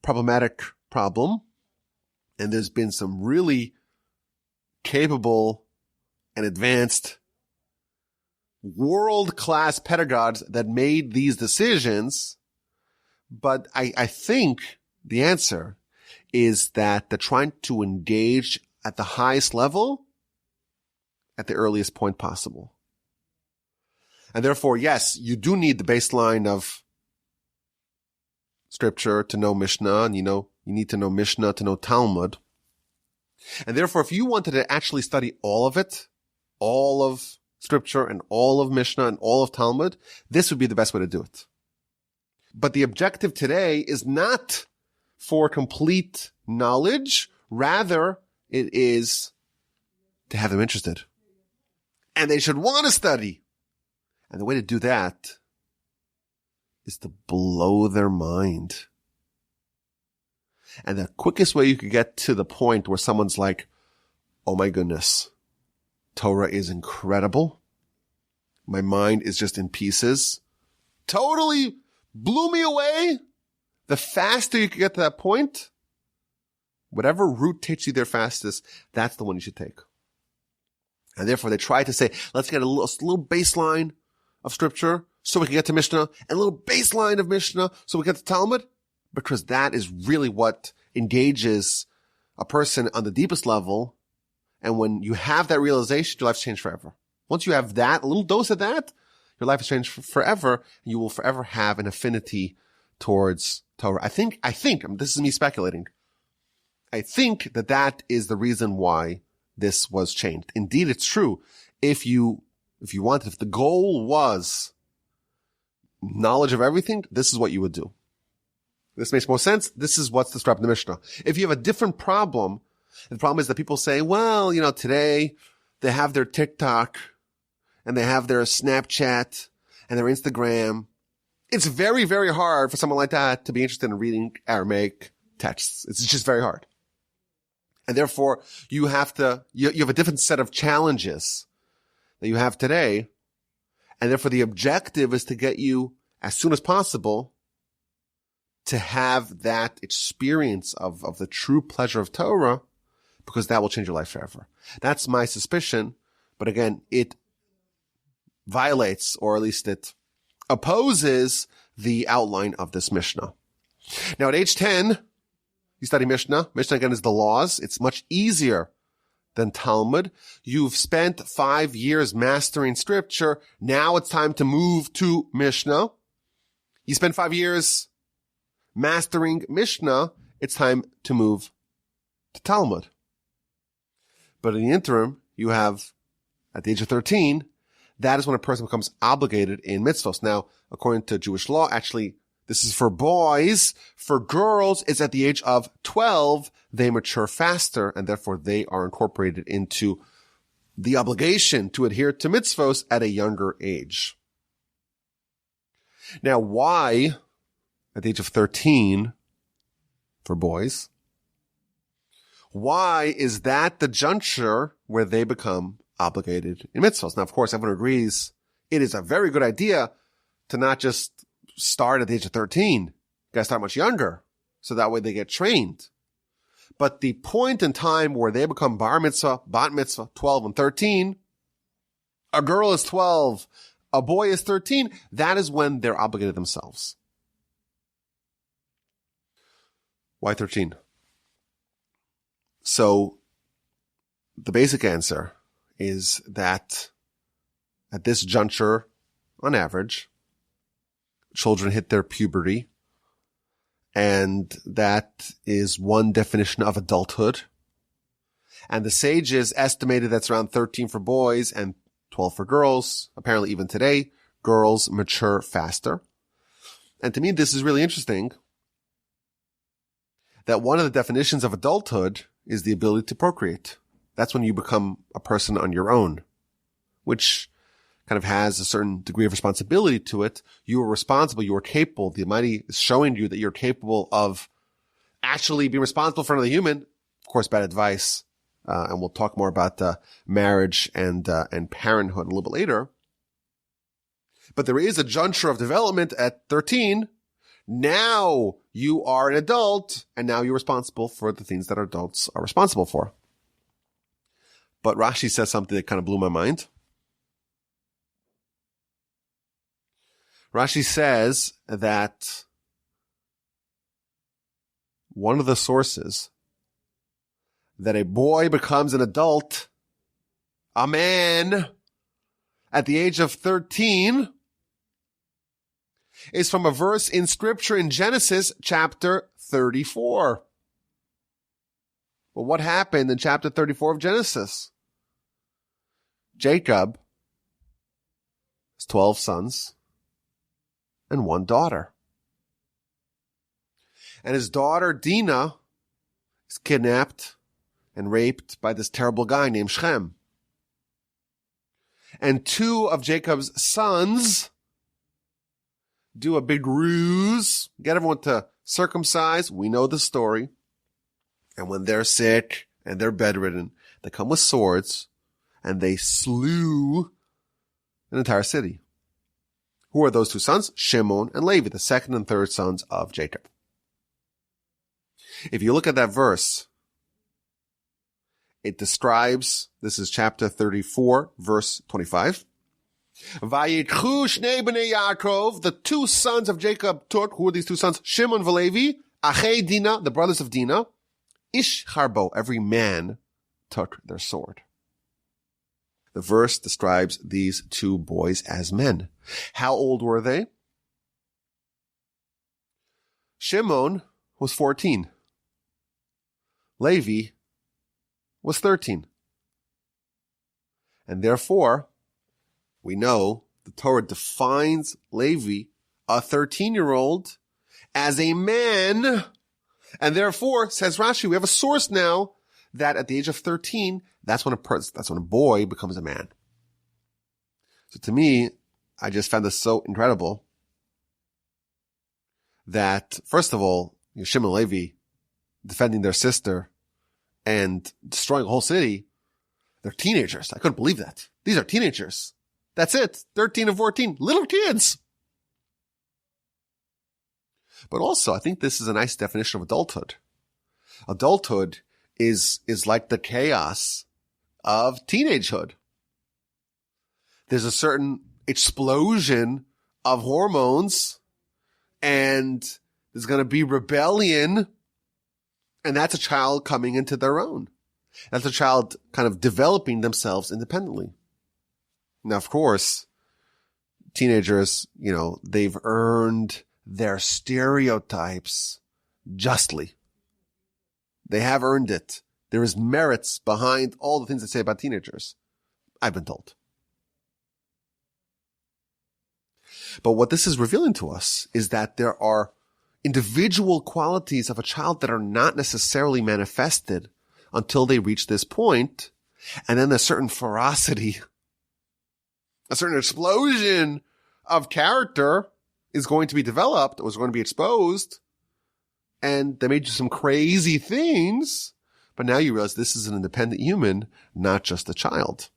problematic problem. And there's been some really capable and advanced world-class pedagogues that made these decisions. But I think the answer is that they're trying to engage at the highest level at the earliest point possible. And therefore, yes, you do need the baseline of scripture to know Mishnah, and you need to know Mishnah to know Talmud. And therefore, if you wanted to actually study all of it, all of scripture and all of Mishnah and all of Talmud, this would be the best way to do it. But the objective today is not for complete knowledge. Rather, it is to have them interested. And they should want to study. And the way to do that is to blow their mind. And the quickest way you could get to the point where someone's like, oh my goodness, Torah is incredible. My mind is just in pieces. Totally blew me away. The faster you can get to that point, whatever route takes you there fastest, that's the one you should take. And therefore they try to say, let's get a little baseline of scripture so we can get to Mishnah, and a little baseline of Mishnah so we get to Talmud, because that is really what engages a person on the deepest level. And when you have that realization, your life's changed forever. Once you have that, a little dose of that, your life has changed forever, and you will forever have an affinity towards Torah. I think, this is me speculating. I think that is the reason why this was changed. Indeed, it's true. If the goal was knowledge of everything, this is what you would do. This makes more sense. This is what's described in the Mishnah. If you have a different problem, the problem is that people say, well, today they have their TikTok and they have their Snapchat and their Instagram. It's very, very hard for someone like that to be interested in reading Aramaic texts. It's just very hard. And therefore, you have a different set of challenges that you have today. And therefore, the objective is to get you as soon as possible to have that experience of the true pleasure of Torah, because that will change your life forever. That's my suspicion. But again, it violates, or at least it opposes the outline of this Mishnah. Now, at age 10, you study Mishnah. Mishnah, again, is the laws. It's much easier than Talmud. You've spent 5 years mastering scripture. Now it's time to move to Mishnah. You spent 5 years mastering Mishnah. It's time to move to Talmud. But in the interim, you have, at the age of 13, that is when a person becomes obligated in mitzvos. Now, according to Jewish law, actually, this is for boys. For girls, it's at the age of 12. They mature faster, and therefore they are incorporated into the obligation to adhere to mitzvos at a younger age. Now, why at the age of 13 for boys? Why is that the juncture where they become obligated in mitzvahs? Now, of course, everyone agrees it is a very good idea to not just start at the age of 13. You gotta start much younger, so that way they get trained. But the point in time where they become bar mitzvah, bat mitzvah, 12 and 13, a girl is 12, a boy is 13, that is when they're obligated themselves. Why 13? So, the basic answer is that at this juncture, on average, children hit their puberty, and that is one definition of adulthood. And the sages estimated that's around 13 for boys and 12 for girls. Apparently, even today, girls mature faster. And to me, this is really interesting, that one of the definitions of adulthood is the ability to procreate. That's when you become a person on your own, which kind of has a certain degree of responsibility to it. You are responsible. You are capable. The Almighty is showing you that you're capable of actually being responsible for another human. Of course, bad advice. And we'll talk more about marriage and parenthood a little bit later. But there is a juncture of development at 13. Now you are an adult, and now you're responsible for the things that adults are responsible for. But Rashi says something that kind of blew my mind. Rashi says that one of the sources that a boy becomes an adult, a man, at the age of 13, is from a verse in scripture in Genesis chapter 34. Well, what happened in chapter 34 of Genesis? Jacob has 12 sons and 1 daughter. And his daughter Dinah is kidnapped and raped by this terrible guy named Shem. And 2 of Jacob's sons do a big ruse, get everyone to circumcise. We know the story. And when they're sick and they're bedridden, they come with swords and they slew an entire city. Who are those 2 sons? Shimon and Levi, the second and third sons of Jacob. If you look at that verse, it describes, this is chapter 34, verse 25. Vayikhu shnei bnei Yaakov, the 2 sons of Jacob took, who are these 2 sons? Shimon and Levi, achei Dinah, the brothers of Dinah. Ish harbo, every man took their sword. The verse describes these 2 boys as men. How old were they? Shimon was 14. Levi was 13. And therefore, we know the Torah defines Levi, a 13-year-old, as a man. And therefore, says Rashi, we have a source now that at the age of 13, that's when a boy becomes a man. So to me, I just found this so incredible that, first of all, Shimon and Levi defending their sister and destroying a whole city, they're teenagers. I couldn't believe that. These are teenagers. That's it. 13 and 14. Little kids. But also, I think this is a nice definition of adulthood. Adulthood is like the chaos of teenagehood. There's a certain explosion of hormones, and there's going to be rebellion, and that's a child coming into their own. That's a child kind of developing themselves independently. Now, of course, teenagers, they've earned their stereotypes justly. They have earned it. There is merits behind all the things they say about teenagers, I've been told. But what this is revealing to us is that there are individual qualities of a child that are not necessarily manifested until they reach this point, and then a certain ferocity, a certain explosion of character is going to be developed, or is going to be exposed, and they may do some crazy things, but now you realize this is an independent human, not just a child.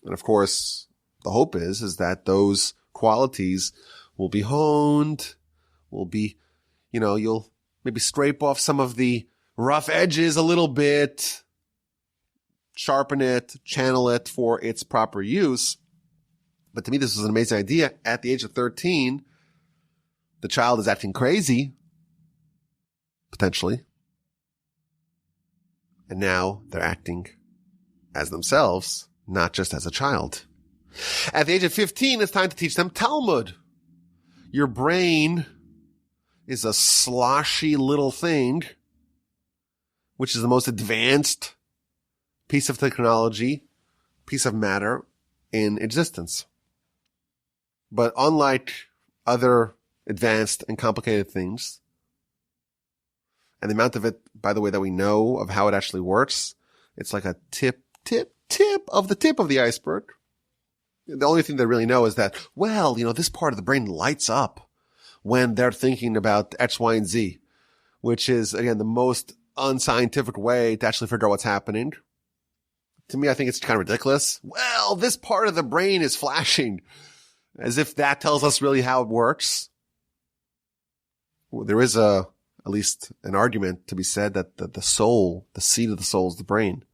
And of course, the hope is that those qualities will be honed, will be, you'll maybe scrape off some of the rough edges a little bit, sharpen it, channel it for its proper use. But to me, this was an amazing idea. At the age of 13, the child is acting crazy, potentially. And now they're acting as themselves, not just as a child. At the age of 15, it's time to teach them Talmud. Your brain is a sloshy little thing, which is the most advanced piece of technology, piece of matter in existence. But unlike other advanced and complicated things, and the amount of it, by the way, that we know of how it actually works, it's like a tip of the iceberg. The only thing they really know is that, this part of the brain lights up when they're thinking about X, Y, and Z, which is, again, the most unscientific way to actually figure out what's happening. To me, I think it's kind of ridiculous. This part of the brain is flashing, as if that tells us really how it works. There is at least an argument to be said that the soul, the seat of the soul is the brain.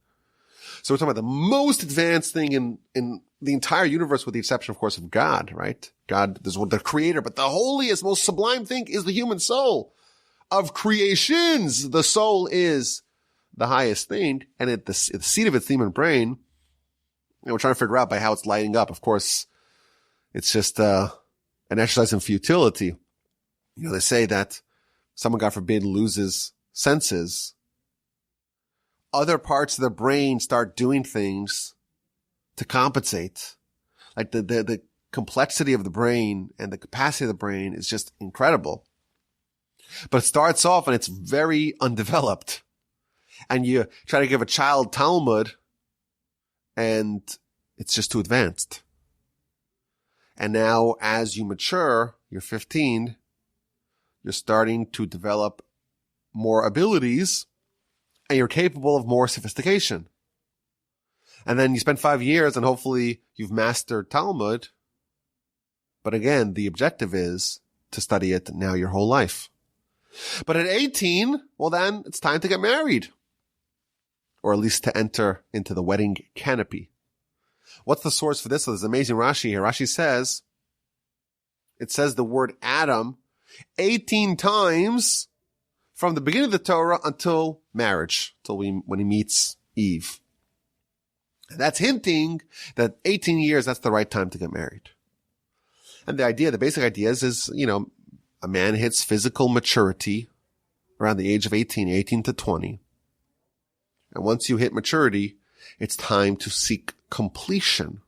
So we're talking about the most advanced thing in the entire universe, with the exception, of course, of God, right? God is the creator, but the holiest, most sublime thing is the human soul. Of creations, the soul is the highest thing, and at the seat of its human brain, and we're trying to figure out by how it's lighting up. Of course, it's just an exercise in futility. They say that someone, God forbid, loses senses. Other parts of the brain start doing things to compensate. Like the complexity of the brain and the capacity of the brain is just incredible. But it starts off and it's very undeveloped. And you try to give a child Talmud and it's just too advanced. And now as you mature, you're 15, you're starting to develop more abilities and you're capable of more sophistication. And then you spend 5 years and hopefully you've mastered Talmud. But again, the objective is to study it now your whole life. But at 18, then it's time to get married. Or at least to enter into the wedding canopy. What's the source for this? So there's amazing Rashi here. Rashi says, it says the word Adam 18 times from the beginning of the Torah until marriage, when he meets Eve. And that's hinting that 18 years, that's the right time to get married. And the basic idea is, a man hits physical maturity around the age of 18 to 20. And once you hit maturity, it's time to seek completion.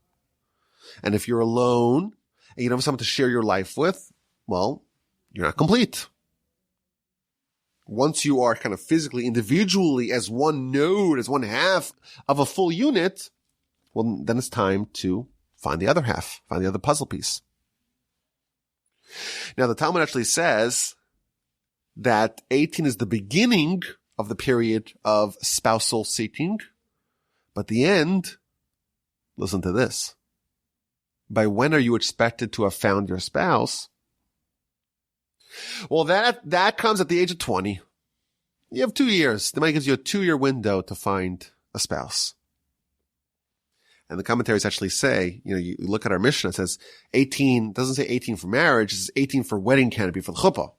And if you're alone and you don't have someone to share your life with, well, you're not complete. Once you are kind of physically, individually, as one node, as one half of a full unit, well, then it's time to find the other half, find the other puzzle piece. Now, the Talmud actually says that 18 is the beginning of the period of spousal seeking, but the end, listen to this. By when are you expected to have found your spouse? Well, that comes at the age of 20. You have 2 years. The Gemara gives you a 2-year window to find a spouse. And the commentaries actually say, you look at our Mishnah, it says 18, doesn't say 18 for marriage, it says 18 for wedding canopy, for the chuppah.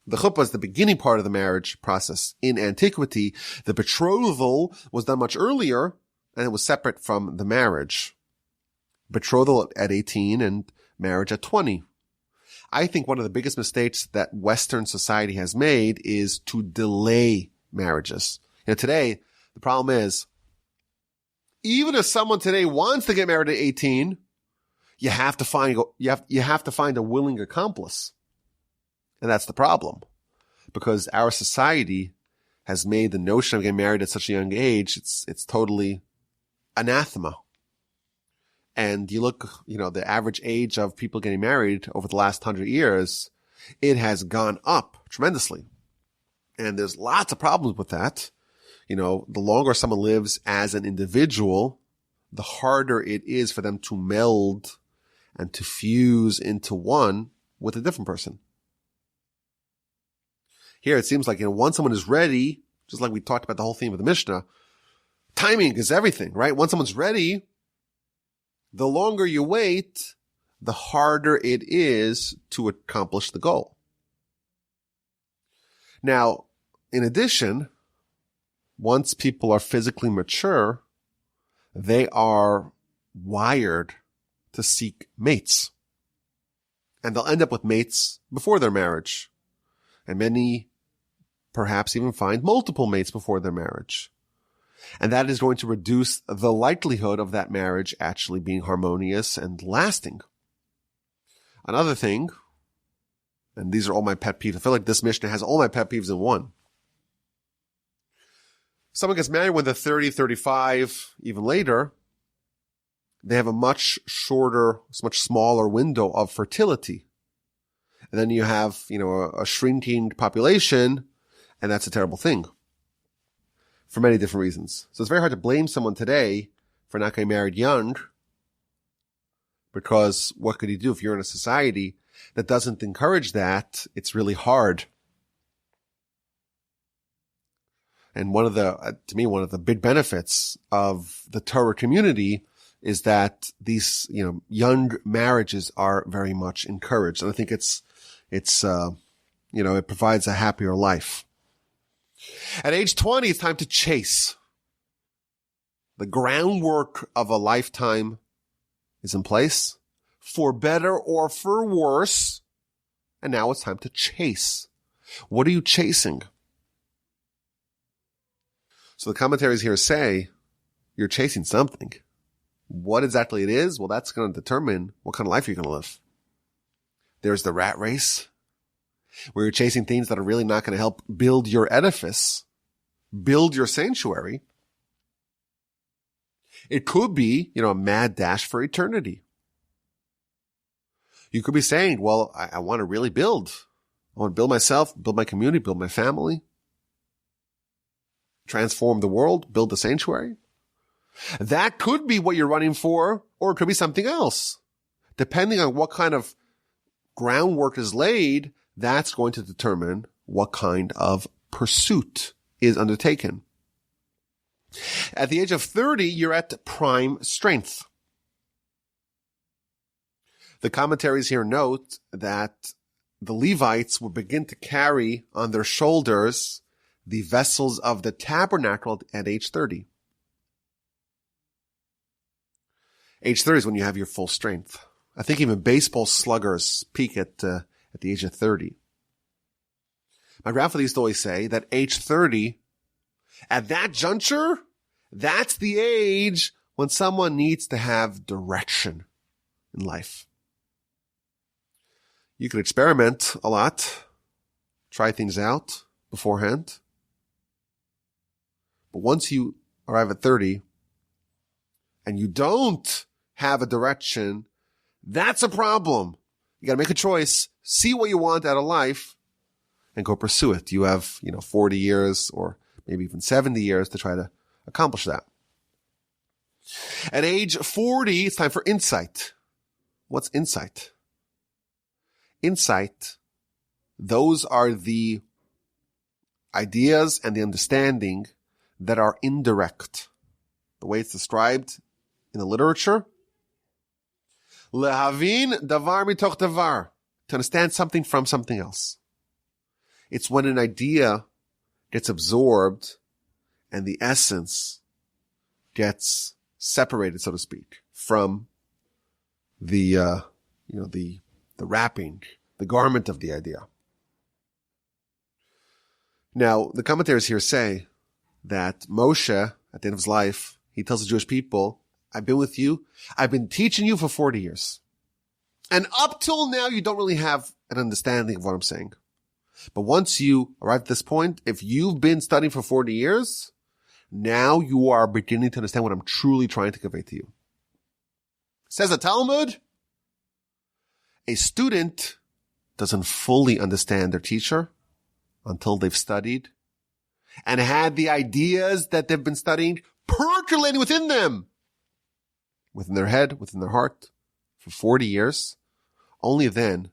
The chuppah is the beginning part of the marriage process. In antiquity, the betrothal was done much earlier, and it was separate from the marriage. Betrothal at 18 and marriage at 20. I think one of the biggest mistakes that Western society has made is to delay marriages. Today, the problem is, even if someone today wants to get married at 18, you have to find a willing accomplice. And that's the problem. Because our society has made the notion of getting married at such a young age, it's totally anathema. And you look, the average age of people getting married over the last 100 years, it has gone up tremendously. And there's lots of problems with that. The longer someone lives as an individual, the harder it is for them to meld and to fuse into one with a different person. Here it seems like, once someone is ready, just like we talked about the whole theme of the Mishnah, timing is everything, right? Once someone's ready, the longer you wait, the harder it is to accomplish the goal. Now, in addition, once people are physically mature, they are wired to seek mates. And they'll end up with mates before their marriage. And many perhaps even find multiple mates before their marriage. And that is going to reduce the likelihood of that marriage actually being harmonious and lasting. Another thing, and these are all my pet peeves. I feel like this Mishnah has all my pet peeves in one. Someone gets married when they're 30, 35, even later. They have a much shorter, much smaller window of fertility. And then you have, a shrinking population, and that's a terrible thing. For many different reasons. So it's very hard to blame someone today for not getting married young, because what could you do if you're in a society that doesn't encourage that? It's really hard. And one of the big benefits of the Torah community is that these, young marriages are very much encouraged. And I think it provides a happier life. At age 20, it's time to chase. The groundwork of a lifetime is in place, for better or for worse. And now it's time to chase. What are you chasing? So the commentaries here say you're chasing something. What exactly it is, well, that's going to determine what kind of life you're going to live. There's the rat race, where you're chasing things that are really not going to help build your edifice, build your sanctuary. It could be, a mad dash for eternity. You could be saying, well, I want to really build. I want to build myself, build my community, build my family, transform the world, build the sanctuary. That could be what you're running for, or it could be something else. Depending on what kind of groundwork is laid, that's going to determine what kind of pursuit is undertaken. At the age of 30, you're at prime strength. The commentaries here note that the Levites will begin to carry on their shoulders the vessels of the tabernacle at age 30. Age 30 is when you have your full strength. I think even baseball sluggers peak at the age of 30. My grandfather used to always say that age 30 At that juncture, that's the age when someone needs to have direction in life. You can experiment a lot, try things out beforehand. But once you arrive at 30 and you don't have a direction, that's a problem. You got to make a choice, see what you want out of life, and go pursue it. You have, 40 years or maybe even 70 years to try to accomplish that. At age 40, it's time for insight. What's insight? Insight, those are the ideas and the understanding that are indirect. The way it's described in the literature, lehavin davar mitoch davar, to understand something from something else. It's when an idea gets absorbed and the essence gets separated, so to speak, from the wrapping, the garment of the idea. Now, the commentators here say that Moshe, at the end of his life, he tells the Jewish people, I've been with you, I've been teaching you for 40 years. And up till now, you don't really have an understanding of what I'm saying. But once you arrive at this point, if you've been studying for 40 years, now you are beginning to understand what I'm truly trying to convey to you. Says the Talmud, a student doesn't fully understand their teacher until they've studied and had the ideas that they've been studying percolating within them, within their head, within their heart, for 40 years. Only then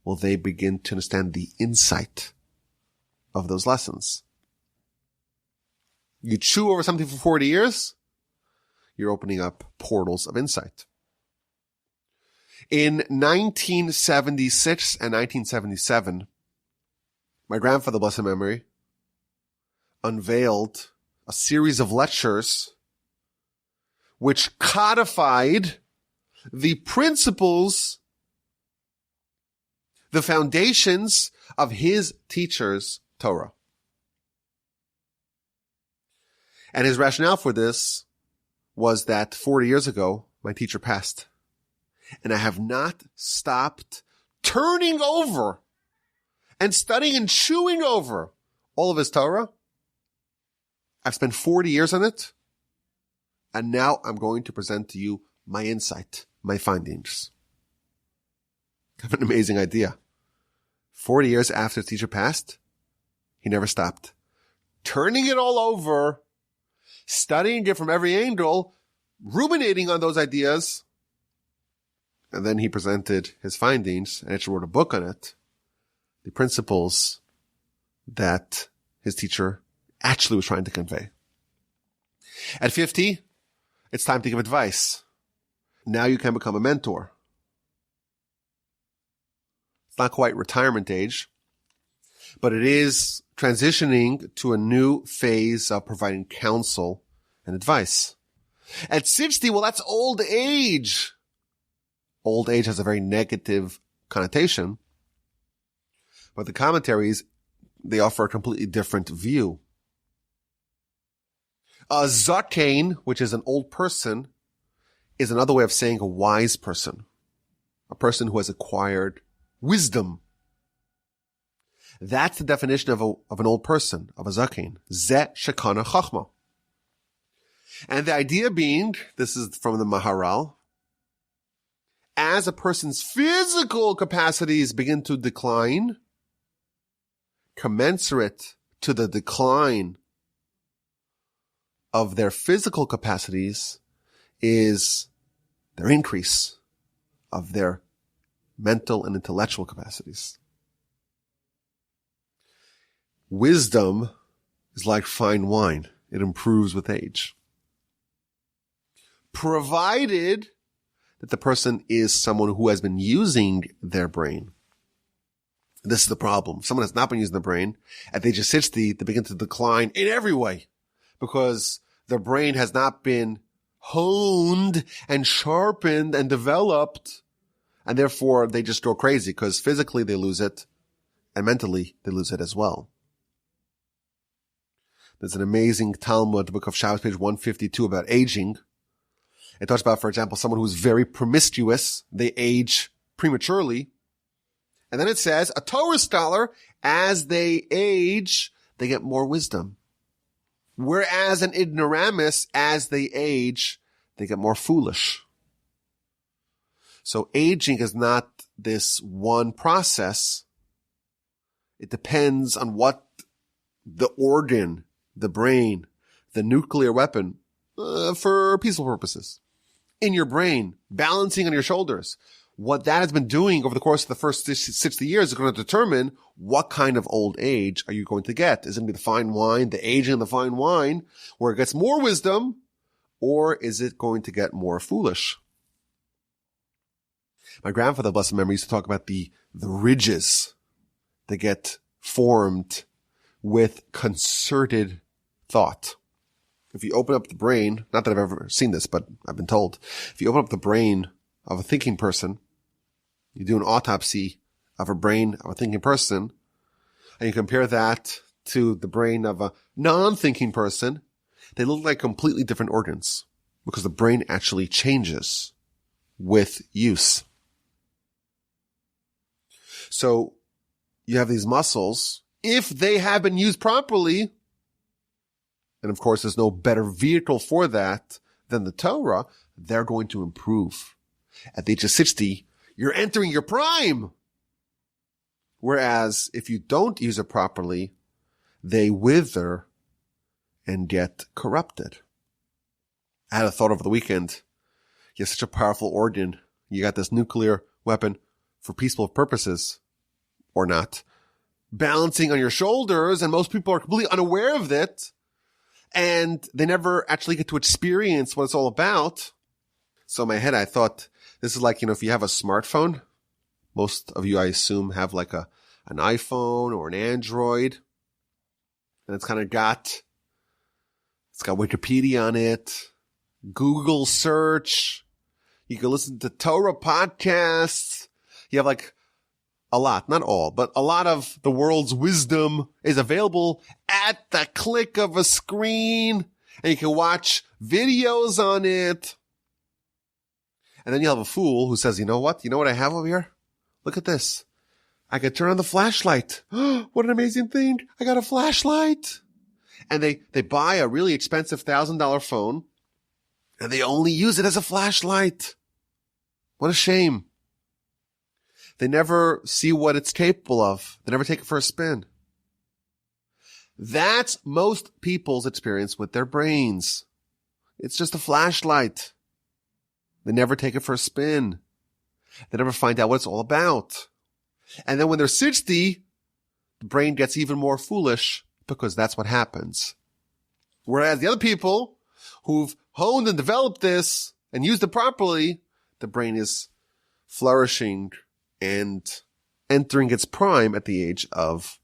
will they begin to understand the insight of those lessons. You chew over something for 40 years, you're opening up portals of insight. In 1976 and 1977, my grandfather, blessed memory, unveiled a series of lectures which codified the principles, the foundations of his teacher's Torah. And his rationale for this was that 40 years ago, my teacher passed. And I have not stopped turning over and studying and chewing over all of his Torah. I've spent 40 years on it. And now I'm going to present to you my insight, my findings. Kind of an amazing idea. 40 years after his teacher passed, he never stopped. Turning it all over, studying it from every angle, ruminating on those ideas. And then he presented his findings and actually wrote a book on it. The principles that his teacher actually was trying to convey. At 50, it's time to give advice. Now you can become a mentor. It's not quite retirement age, but it is transitioning to a new phase of providing counsel and advice. At 60, well, that's old age. Old age has a very negative connotation, but the commentaries, they offer a completely different view. A zaken, which is an old person, is another way of saying a wise person, a person who has acquired wisdom. That's the definition of an old person, of a zaken. Ze shekana chachma. And the idea being, this is from the Maharal, as a person's physical capacities begin to decline, commensurate to the decline of their physical capacities is their increase of their mental and intellectual capacities. Wisdom is like fine wine. It improves with age. Provided that the person is someone who has been using their brain. This is the problem. If someone has not been using the brain, at the age of 60, they begin to decline in every way because their brain has not been honed and sharpened and developed, and therefore they just go crazy because physically they lose it and mentally they lose it as well. There's an amazing Talmud, the book of Shabbat, page 152, about aging. It talks about, for example, someone who's very promiscuous. They age prematurely. And then it says, a Torah scholar, as they age, they get more wisdom. Whereas an ignoramus, as they age, they get more foolish. So aging is not this one process. It depends on what the organ, the brain, the nuclear weapon, for peaceful purposes, in your brain, balancing on your shoulders. What that has been doing over the course of the first 60 years is going to determine what kind of old age are you going to get. Is it going to be the fine wine, the aging of the fine wine, where it gets more wisdom, or is it going to get more foolish? My grandfather, blessed memory, used to talk about the ridges that get formed with concerted thought. If you open up the brain, not that I've ever seen this, but I've been told, if you open up the brain of a thinking person, you do an autopsy of a brain of a thinking person, and you compare that to the brain of a non-thinking person, they look like completely different organs because the brain actually changes with use. So you have these muscles, if they have been used properly, and of course there's no better vehicle for that than the Torah, they're going to improve. At the age of 60, you're entering your prime. Whereas if you don't use it properly, they wither and get corrupted. I had a thought over the weekend. You have such a powerful organ. You got this nuclear weapon for peaceful purposes, or not, balancing on your shoulders, and most people are completely unaware of it, and they never actually get to experience what it's all about. So in my head, I thought, this is like, if you have a smartphone, most of you, I assume, have like an iPhone or an Android, and it's got Wikipedia on it, Google search, you can listen to Torah podcasts, you have like a lot, not all, but a lot of the world's wisdom is available at the click of a screen, and you can watch videos on it. And then you'll have a fool who says, you know what I have over here? Look at this. I could turn on the flashlight. What an amazing thing. I got a flashlight. And they buy a really expensive $1,000 phone, and they only use it as a flashlight. What a shame. They never see what it's capable of. They never take it for a spin. That's most people's experience with their brains. It's just a flashlight. They never take it for a spin. They never find out what it's all about. And then when they're 60, the brain gets even more foolish because that's what happens. Whereas the other people who've honed and developed this and used it properly, the brain is flourishing and entering its prime at the age of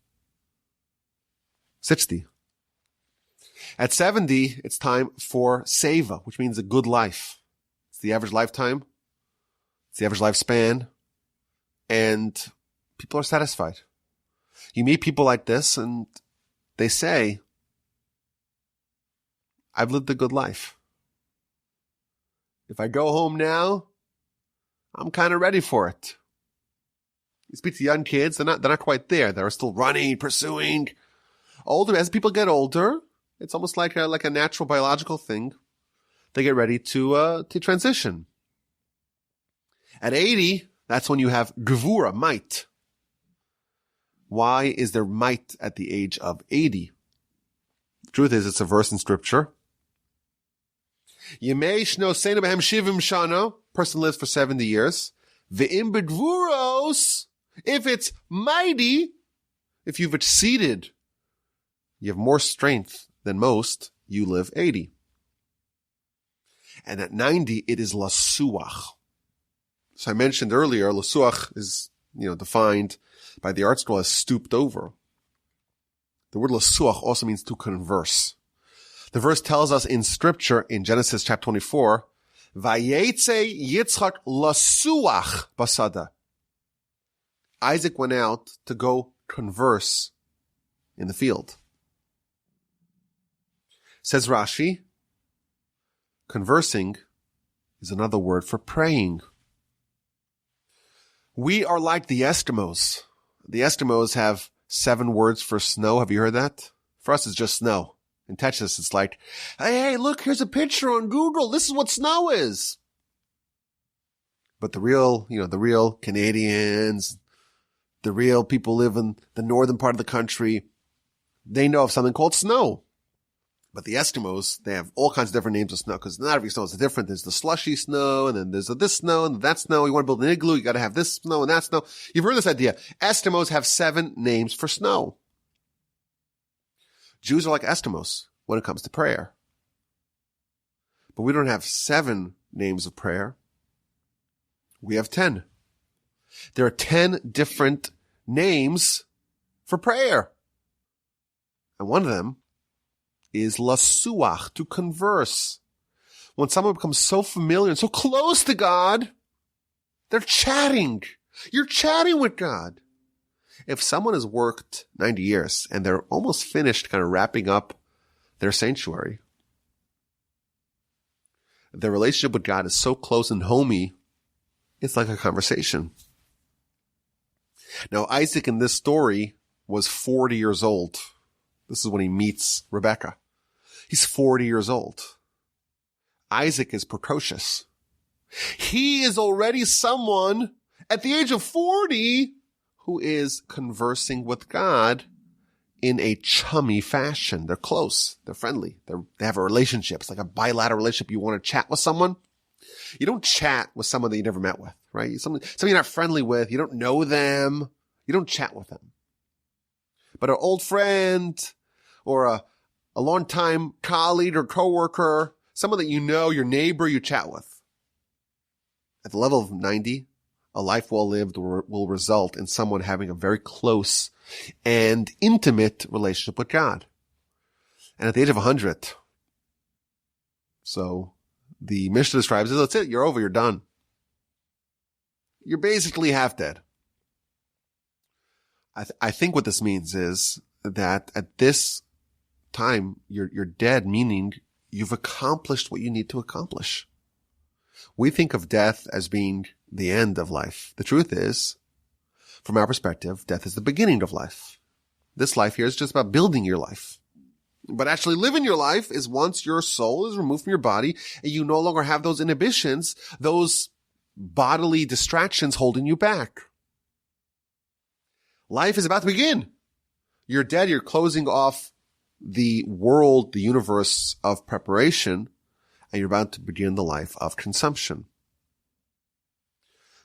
60. At 70, it's time for seva, which means a good life. It's the average lifetime. It's the average lifespan. And people are satisfied. You meet people like this and they say, I've lived a good life. If I go home now, I'm kind of ready for it. You speak to young kids, they're not quite there. They're still running, pursuing. As people get older, it's almost like a natural biological thing. They get ready to transition. At 80, that's when you have gevura, might. Why is there might at the age of 80? The truth is, it's a verse in scripture. Yemei shno seinu behem shivim shana. Person lives for 70 years. Ve'im begvuros. If it's mighty, if you've exceeded, you have more strength than most, you live 80. And at 90, it is lasuach. So I mentioned earlier, lasuach is, defined by the art school as stooped over. The word lasuach also means to converse. The verse tells us in scripture, in Genesis chapter 24, Vayetze Yitzchak lasuach basada. Isaac went out to go converse in the field. Says Rashi, conversing is another word for praying. We are like the Eskimos. The Eskimos have 7 words for snow. Have you heard that? For us, it's just snow. In Texas, it's like, hey, look, here's a picture on Google. This is what snow is. But the real Canadians, the real people who live in the northern part of the country, they know of something called snow. But the Eskimos, they have all kinds of different names of snow, because not every snow is different. There's the slushy snow, and then there's this snow, and that snow. You want to build an igloo, you got to have this snow and that snow. You've heard this idea. Eskimos have 7 names for snow. Jews are like Eskimos when it comes to prayer. But we don't have 7 names of prayer. We have 10. There are 10 different names for prayer. And one of them is lasuach, to converse. When someone becomes so familiar and so close to God, they're chatting. You're chatting with God. If someone has worked 90 years and they're almost finished kind of wrapping up their sanctuary, their relationship with God is so close and homey, it's like a conversation. Now, Isaac in this story was 40 years old. This is when he meets Rebekah. He's 40 years old. Isaac is precocious. He is already someone at the age of 40 who is conversing with God in a chummy fashion. They're close. They're friendly. They have a relationship. It's like a bilateral relationship. You want to chat with someone. You don't chat with someone that you never met with, right? Someone you're not friendly with. You don't know them. You don't chat with them. But an old friend or a long-time colleague or coworker, someone that you know, your neighbor, you chat with. At the level of 90, a life well lived will result in someone having a very close and intimate relationship with God. And at the age of 100, so the Mishnah describes it, that's it, you're over, you're done. You're basically half dead. I think what this means is that at this time, you're dead, meaning you've accomplished what you need to accomplish. We think of death as being the end of life. The truth is, from our perspective, death is the beginning of life. This life here is just about building your life. But actually living your life is once your soul is removed from your body and you no longer have those inhibitions, those bodily distractions holding you back. Life is about to begin. You're dead. You're closing off the world, the universe of preparation, and you're about to begin the life of consumption.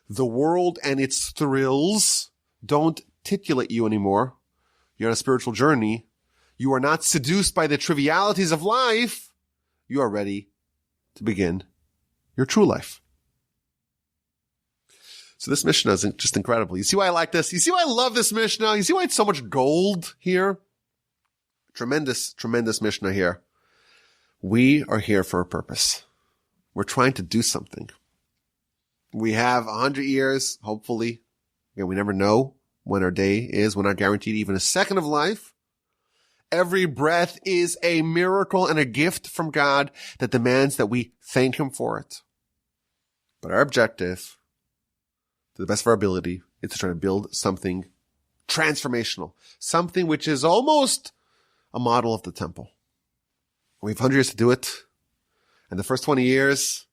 The world and its thrills don't titillate you anymore. You're on a spiritual journey. You are not seduced by the trivialities of life. You are ready to begin your true life. So this Mishnah is just incredible. You see why I like this? You see why I love this Mishnah? You see why it's so much gold here? Tremendous, tremendous Mishnah here. We are here for a purpose. We're trying to do something. We have 100 years, hopefully. Again, we never know when our day is. We're not guaranteed even a second of life. Every breath is a miracle and a gift from God that demands that we thank Him for it. But our objective, to the best of our ability, is to try to build something transformational, something which is almost a model of the temple. We have 100 years to do it. And the first 20 years,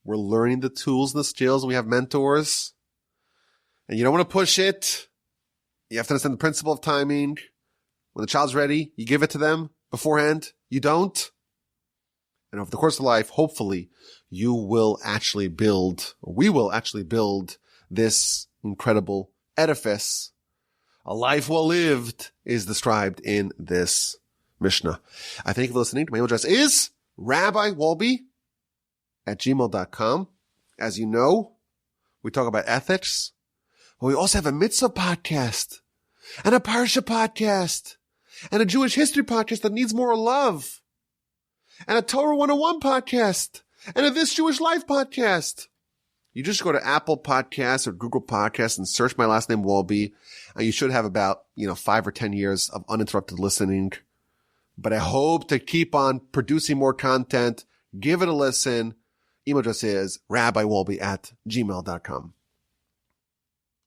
we're learning the tools and the skills. We have mentors. And you don't want to push it. You have to understand the principle of timing. When the child's ready, you give it to them beforehand. You don't. And over the course of life, hopefully, you will actually build, or we will actually build this incredible edifice. A life well lived is described in this Mishnah. I thank you for listening. My email address is rabbiwolbe@gmail.com. As you know, we talk about ethics. But we also have a mitzvah podcast and a parsha podcast and a Jewish history podcast that needs more love and a Torah 101 podcast and a This Jewish Life podcast. You just go to Apple Podcasts or Google Podcasts and search my last name, Wolbe, and you should have about, 5 or 10 years of uninterrupted listening but I hope to keep on producing more content. Give it a listen. Email address is rabbiwolbe@gmail.com.